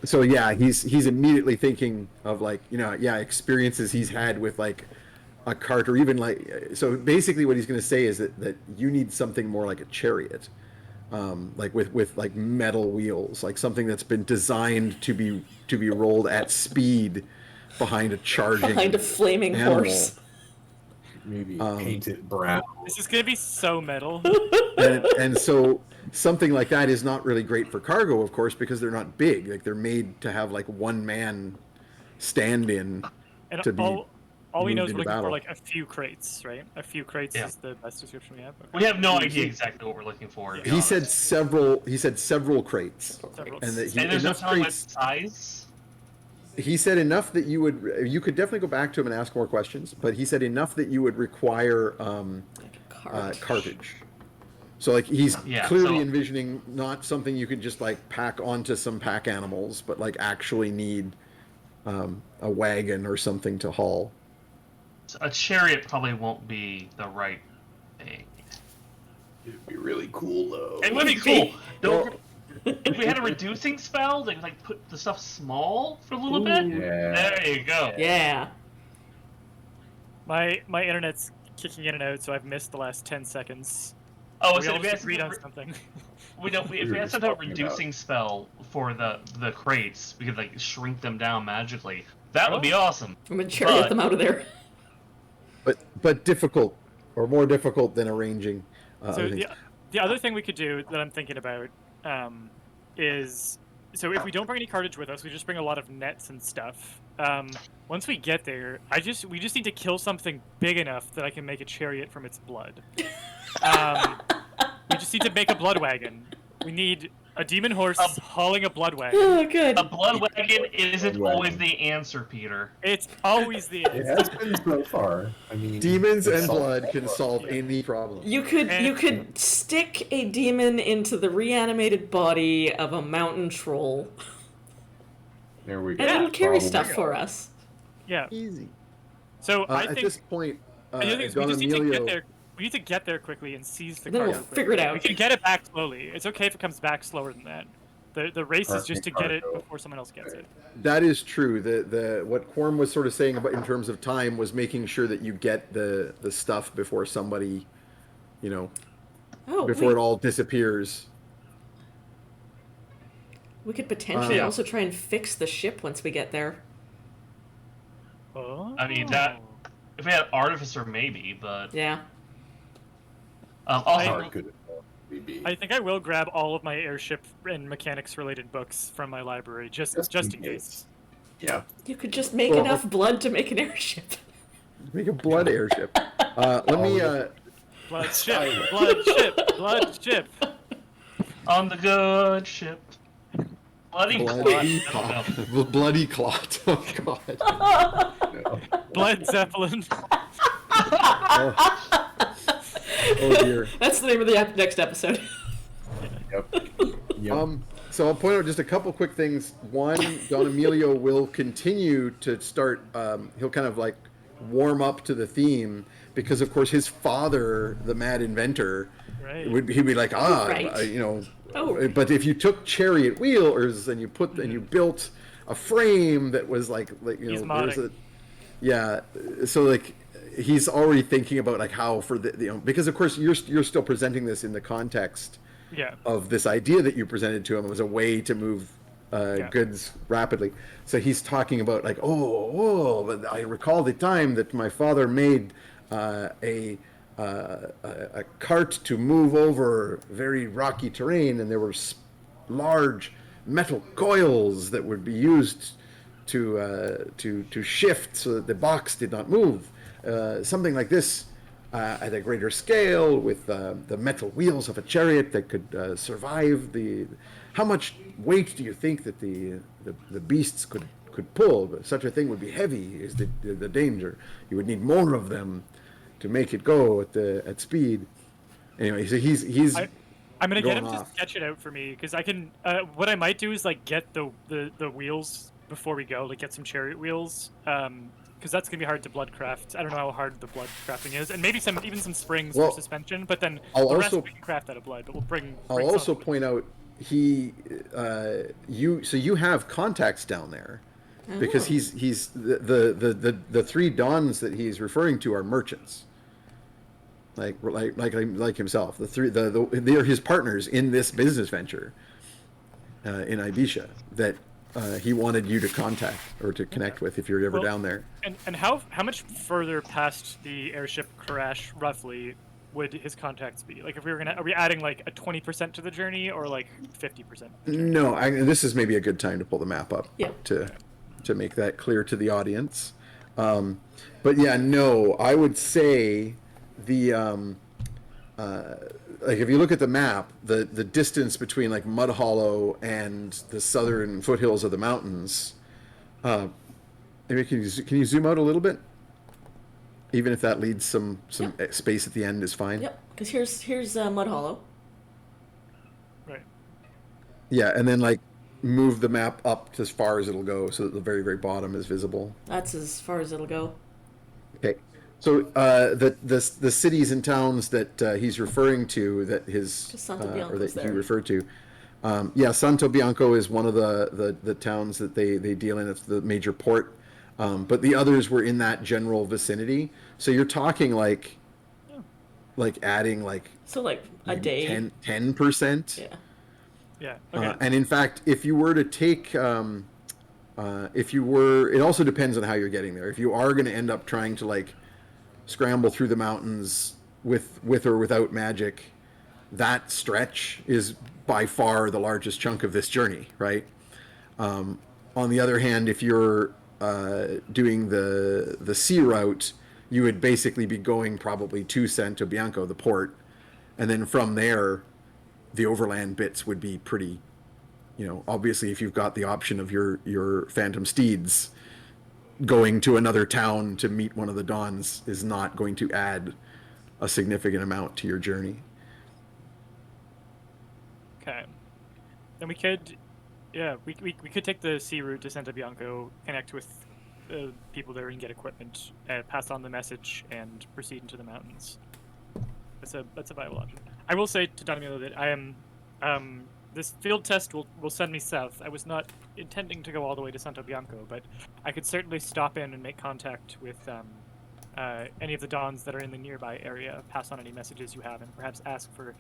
So yeah, he's immediately thinking of experiences he's had with like a cart, or even so basically what he's going to say is that you need something more like a chariot, like with like metal wheels, like something that's been designed to be rolled at speed behind a charging Behind a flaming animal. horse. Maybe paint it brown. This is gonna be so metal. And so something like that is not really great for cargo, of course, because they're not big. Like they're made to have like one man stand in And to be all we know moved is we're into looking for battle. like a few crates, right? A few crates Yeah. is the best description we have. Okay. We have no idea exactly what we're looking for. to be He said honest. several. He said several crates, Several. and that he, And there's no enough telling what crates. size. He said enough that you would. You could definitely go back to him and ask more questions, but he said enough that you would require Like a cart. cartage. So like he's Yeah, clearly so- envisioning not something you could just like pack onto some pack animals, but like actually need a wagon or something to haul. A chariot probably won't be the right thing. It'd be really cool though. It would be cool. If we had a reducing spell, they could like put the stuff small for a little bit. Yeah. There you go. Yeah. My internet's kicking in and out, so I've missed the last 10 seconds. Oh, We so all if we had agreed on something, something. if We we were had just some type of talking reducing spell for the crates, we could like shrink them down magically. That would be awesome. I'm gonna chariot But- them out of there. But difficult, or more difficult than arranging. So other things. the other thing we could do that I'm thinking about is, so if we don't bring any cartage with us, we just bring a lot of nets and stuff. Once we get there, we just need to kill something big enough that I can make a chariot from its blood. We just need to make a blood wagon. We need a demon horse hauling a blood wagon. Oh, good. A blood wagon isn't Blood always wagon. the answer, Peter. It's always the It has been so far. I mean, Demons it's and solved blood all can of solve it. any problem. You could stick a demon into the reanimated body of a mountain troll, There we go. and it'll carry Probably. stuff for us. Yeah. Easy. So I At think this point, the other thing is we Don just need to Emilio, get there. We need to get there quickly and seize the Then cargo. we'll quickly. figure it out. We can get it back slowly. It's okay if it comes back slower than that. The race is just to get it Cargo. before someone else gets it. that is true. The what Quorm was sort of saying about in terms of time was making sure that you get the stuff before somebody, Oh, before it all disappears. we could potentially Yeah. also try and fix the ship once we get there. Oh. I mean, that- If we had Artificer, maybe, but Yeah. How also hard could it possibly be? I think I will grab all of my airship and mechanics related books from my library just in case. Yeah. You could just make Well- enough blood to make an airship. Make a blood airship. Let me. Blood ship, blood ship, blood ship. on the good ship. Bloody Bloody clot. I don't know. clot. Bloody clot. Oh god. No. Blood Zeppelin. Oh dear. That's the name of the next episode. Yep. Yep. So I'll point out just a couple quick things. One, Don Emilio will continue to start. He'll kind of like warm up to the theme because, of course, his father, the mad inventor, Right. he'd be like, Right. Oh. But if you took chariot wheels and you built a frame that was like He's there's modding. yeah, so like he's already thinking about like how for because of course you're still presenting this in the context Yeah. of this idea that you presented to him as a way to move Yeah. goods rapidly. So he's talking about like, but I recall the time that my father made a cart to move over very rocky terrain, and there were large metal coils that would be used to shift so that the box did not move. Something like this at a greater scale with the metal wheels of a chariot that could survive the. How much weight do you think that the beasts could pull? But such a thing would be heavy. Is the danger? You would need more of them to make it go at speed. Anyway, so he's. I'm gonna get him going to off. sketch it out for me because I can. What I might do is like get the wheels before we go, like get some chariot wheels, because that's gonna be hard to blood craft. I don't know how hard the blood crafting is, and maybe even some springs Well, for suspension. But then I'll the rest also- we can craft out of blood. But we'll bring. I'll bring also some. point out you have contacts down there because he's the three dons that he's referring to are merchants. like himself. They're his partners in this business venture in Ibiza that he wanted you to contact or to connect with if you're ever Well, down there. And how much further past the airship crash roughly would his contacts be? Like, if we were are we adding like a 20% to the journey or like 50%? No, this is maybe a good time to pull the map up Yeah. to make that clear to the audience. But yeah, no, I would say the like if you look at the map, the distance between like Mud Hollow and the southern foothills of the mountains. Maybe can you zoom out a little bit? Even if that leaves some space at the end is fine. Yep. Because here's Mud Hollow. Right. Yeah, and then like move the map up to as far as it'll go, so that the very very bottom is visible. That's as far as it'll go. Okay. So the cities and towns that he's referring to, that his Santo or Bianco's that he there. referred to, yeah, Santo Bianco is one of the towns that they deal in. It's the major port, but the others were in that general vicinity. So you're talking like adding like So like a day. 10%. Yeah. Yeah. Okay. And in fact, if you were to take, it also depends on how you're getting there. If you are going to end up trying to like scramble through the mountains with or without magic, that stretch is by far the largest chunk of this journey, right? On the other hand, if you're doing the sea route, you would basically be going probably to Santo Bianco, the port, and then from there, the overland bits would be pretty, obviously if you've got the option of your phantom steeds, going to another town to meet one of the Dons is not going to add a significant amount to your journey. Okay. Then we could, we could take the sea route to Santo Bianco, connect with people there and get equipment, pass on the message, and proceed into the mountains. That's a viable option. I will say to Donimilo that I am this field test will send me south. I was not intending to go all the way to Santo Bianco, but I could certainly stop in and make contact with any of the Dons that are in the nearby area, pass on any messages you have, and perhaps ask for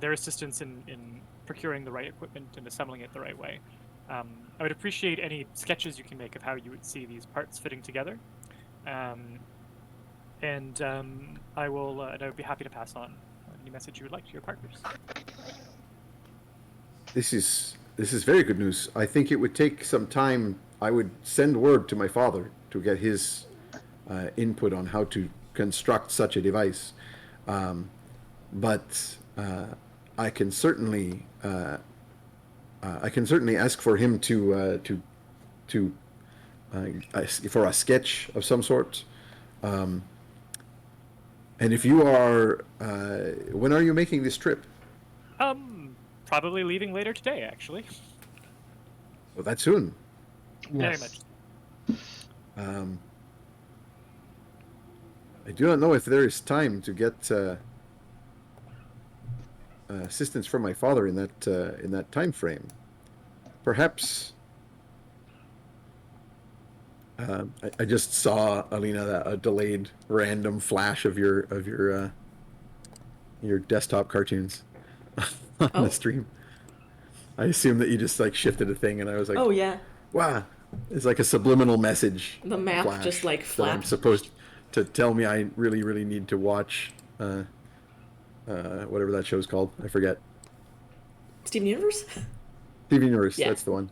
their assistance in procuring the right equipment and assembling it the right way. I would appreciate any sketches you can make of how you would see these parts fitting together. And I would be happy to pass on any message you would like to your partners. This is very good news. I think it would take some time. I would send word to my father to get his input on how to construct such a device. But I can certainly ask for him to for a sketch of some sort. And if you are, when are you making this trip? Probably leaving later today, actually. Well, that soon. Very much. I do not know if there is time to get assistance from my father in that time frame. Perhaps. I just saw, Alina, a delayed random flash of your desktop cartoons on the stream. I assume that you just like shifted a thing, and I was like, Oh yeah. wow, it's like a subliminal message. The map flash just like that I'm flapped. supposed to tell me I really, really need to watch whatever that show's called. I forget. Steven Universe? TV Universe, Yeah. that's the one.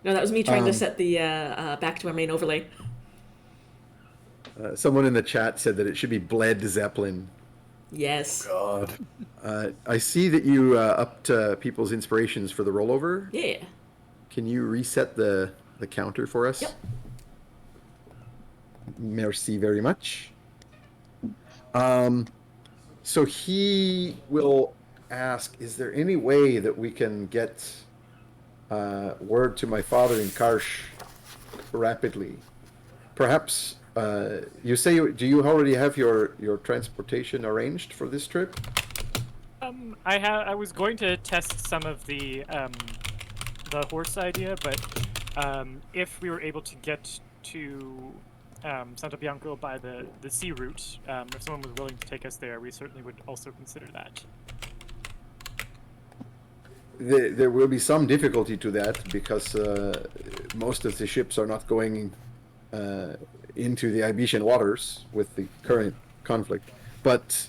No, that was me trying to set the back to my main overlay. Someone in the chat said that it should be Bled Zeppelin. Yes. God. I see that you upped people's inspirations for the rollover. Yeah. Can you reset the counter for us? Yep. Merci very much. So he will ask, is there any way that we can get word to my father in Karsh rapidly? Perhaps, you say, do you already have your transportation arranged for this trip? I was going to test some of the horse idea, but if we were able to get to Santo Bianco by the sea route. If someone was willing to take us there, we certainly would also consider that. There will be some difficulty to that because most of the ships are not going into the Ibetian waters with the current conflict. But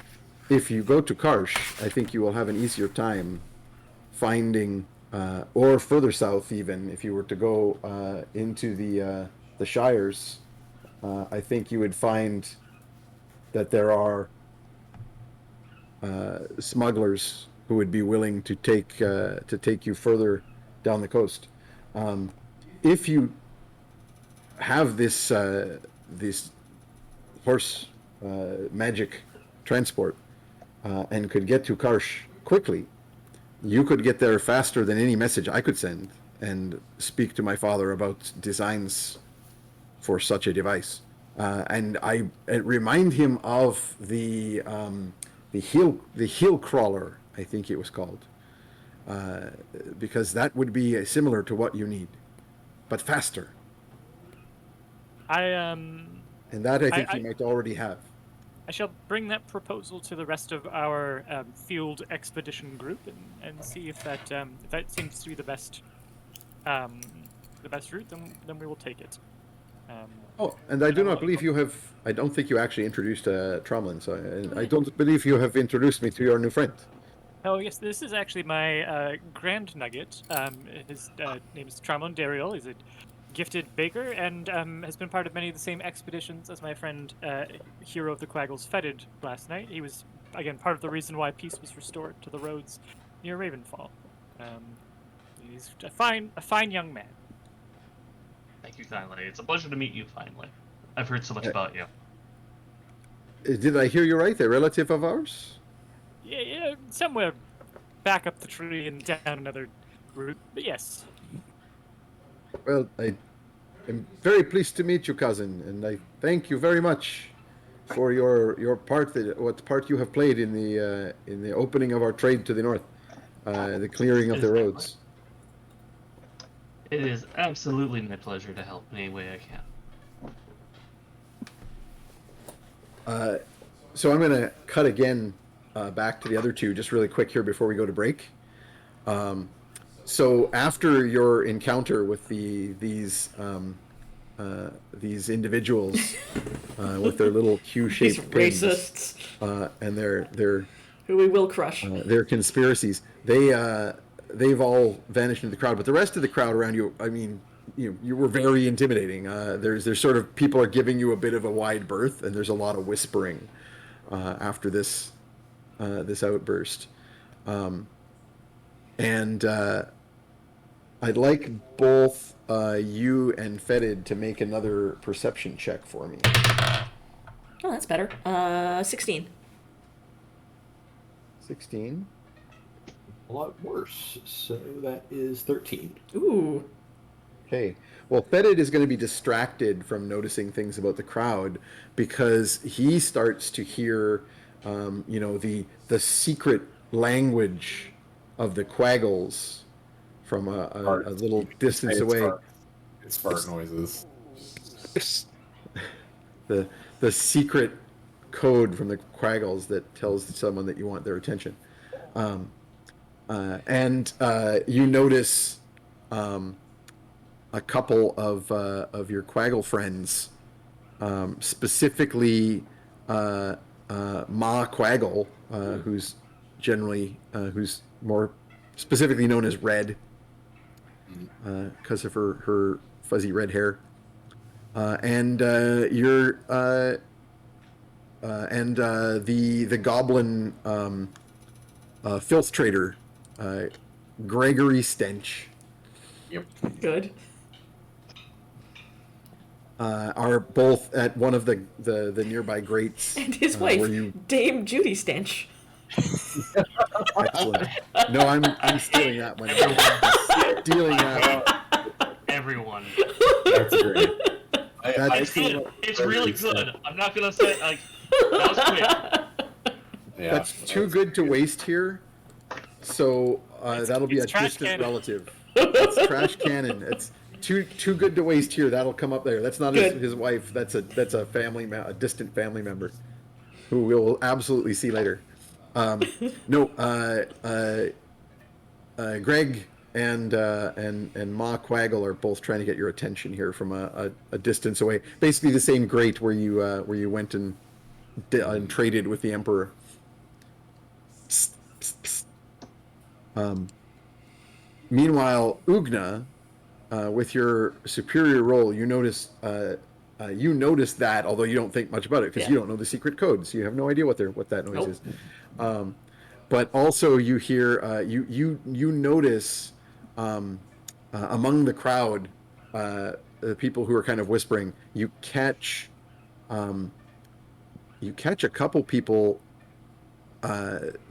if you go to Karsh, I think you will have an easier time finding, or further south even, if you were to go into the Shires, I think you would find that there are smugglers who would be willing to take you further down the coast. If you have this horse magic transport and could get to Karsh quickly, you could get there faster than any message I could send and speak to my father about designs for such a device. And I remind him of the heel crawler, I think it was called, because that would be similar to what you need, but faster. And that I think you might already have. I shall bring that proposal to the rest of our field expedition group and see if that seems to be the best route. Then we will take it. And I do not believe you have. I don't think you actually introduced Tromlin, so I don't believe you have introduced me to your new friend. Oh yes, this is actually my Grand Nugget. His name is Tromlin Dariel. He's a gifted baker and has been part of many of the same expeditions as my friend Hero of the Quaggles Fetid last night. He was, again, part of the reason why peace was restored to the roads near Ravenfall. He's a fine young man. Thank you kindly. It's a pleasure to meet you finally. I've heard so much about you. Did I hear you right? A relative of ours? Yeah, somewhere back up the tree and down another route, but yes. Well, I am very pleased to meet you, cousin, and I thank you very much for your part, what part you have played in the opening of our trade to the north, the clearing of the roads. It is absolutely my pleasure to help in any way I can. So I'm going to cut again back to the other two, just really quick here before we go to break. So after your encounter with these individuals with their little Q-shaped These pins, racists. And their Who we will crush. their conspiracies, they've all vanished into the crowd. But the rest of the crowd around you, I mean, you were very intimidating. There's sort of people are giving you a bit of a wide berth, and there's a lot of whispering after this outburst. And I'd like both you and Fetid to make another perception check for me. Oh, that's better. 16. 16. A lot worse. So that is 13. Ooh. Okay. Well, Fetid is going to be distracted from noticing things about the crowd because he starts to hear, the secret language of the Quaggles from a little distance away. It's fart noises. The secret code from the Quaggles that tells someone that you want their attention. And you notice a couple of your Quaggle friends, specifically Ma Quaggle, who's more specifically known as Red, because of her fuzzy red hair, and the goblin filth trader, Gregory Stench. Yep. Good. Are both at one of the nearby grates. And his where wife, you... Dame Judy Stench. Excellent. No, I'm stealing that one. Stealing that. Everyone. That's great. It's good. It's really good. I'm not gonna say that was quick. Yeah, That's too good to waste here. So that'll be a trash distant cannon. relative. It's trash cannon. too good to waste here. That'll come up there. That's not Good. his wife. That's a a distant family member, who we'll absolutely see later. No, Greg and Ma Quaggle are both trying to get your attention here from a distance away. Basically, the same grate where you went and traded with the Emperor. Psst, psst, psst. Meanwhile, Oogna, with your superior role, you notice that, although you don't think much about it because you don't know the secret codes. You have no idea what that noise is. But also you hear you notice among the crowd, the people who are kind of whispering. You catch a couple people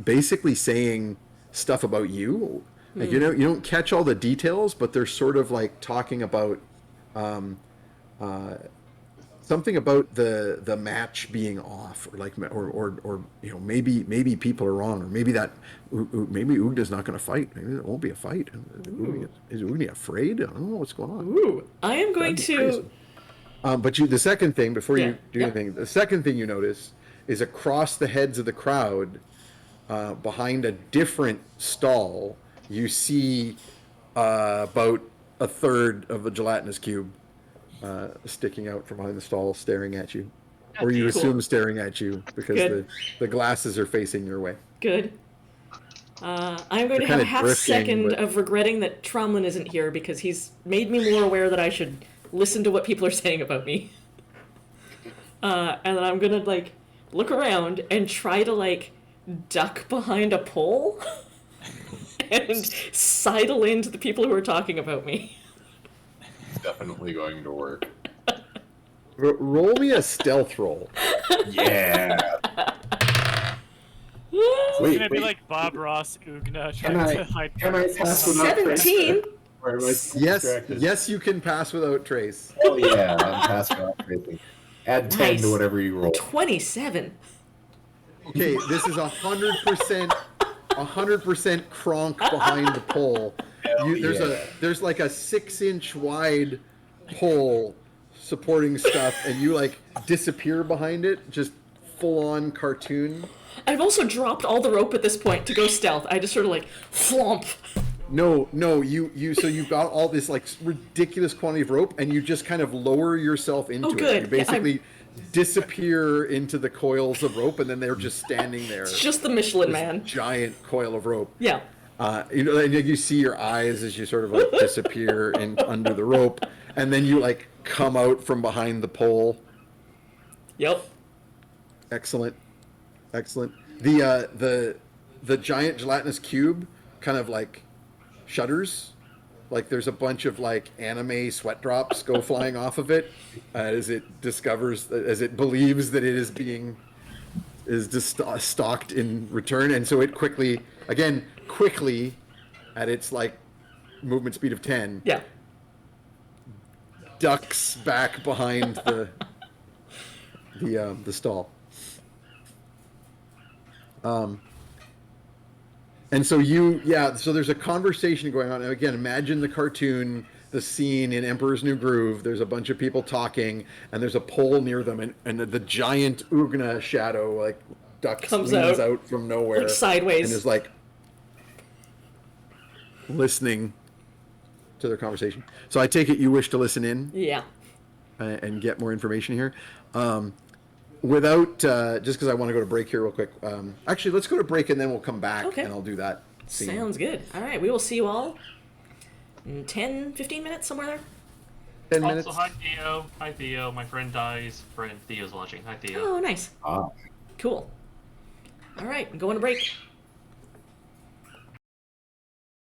basically saying stuff about you. Like, you don't catch all the details, but they're sort of like talking about something about the match being off, or like, or maybe people are wrong, or maybe Oogna's not going to fight. Maybe it won't be a fight. Is Oogna afraid? I don't know what's going on. Ooh, I am going to. But the second thing, before you do anything, the second thing you notice is across the heads of the crowd, behind a different stall, you see about a third of a gelatinous cube sticking out from behind the stall, staring at you. Or you assume staring at you, because the glasses are facing your way. Good. I'm going to have a half second of regretting that Tromlin isn't here, because he's made me more aware that I should listen to what people are saying about me. And then I'm going to, like, look around and try to, like, duck behind a pole and sidle into the people who are talking about me. It's definitely going to work. Roll me a stealth roll. Yeah. It's gonna be like Bob Ross Oogna trying to hide. Can I pass without 17? Or am I distracted? Yes, you can pass without trace. Oh yeah, I'm passing without tracing. Add 10 Nice. to whatever you roll. 27. Okay, this is 100% Kronk behind the pole. There's like a 6-inch wide pole supporting stuff, and you like disappear behind it, just full on cartoon. I've also dropped all the rope at this point to go stealth. I just sort of like flomp. No, so you've got all this like ridiculous quantity of rope, and you just kind of lower yourself into good. it. You basically disappear into the coils of rope, and then they're just standing there. It's just the Michelin Man. Giant coil of rope. Yeah. And you see your eyes as you sort of like disappear under the rope, and then you like come out from behind the pole. Yep. Excellent. The giant gelatinous cube kind of like shudders, like there's a bunch of like anime sweat drops go flying off of it as it believes that it is just stalked in return, and so it quickly at its like movement speed of 10 ducks back behind the stall. And so so there's a conversation going on. And again, imagine the cartoon, the scene in Emperor's New Groove. There's a bunch of people talking, and there's a pole near them, and the giant Oogna shadow, like, Comes leans out from nowhere. Like sideways. And is, like, listening to their conversation. So I take it you wish to listen in? Yeah. And get more information here. Without, just because I want to go to break here real quick. Actually, let's go to break and then we'll come back and I'll do that scene. Sounds good. All right, we will see you all in 10, 15 minutes, somewhere there. 10 minutes. Also, hi Theo. Hi Theo. My friend Di's friend Theo's watching. Hi Theo. Oh, nice. Ah. Cool. All right, going to break.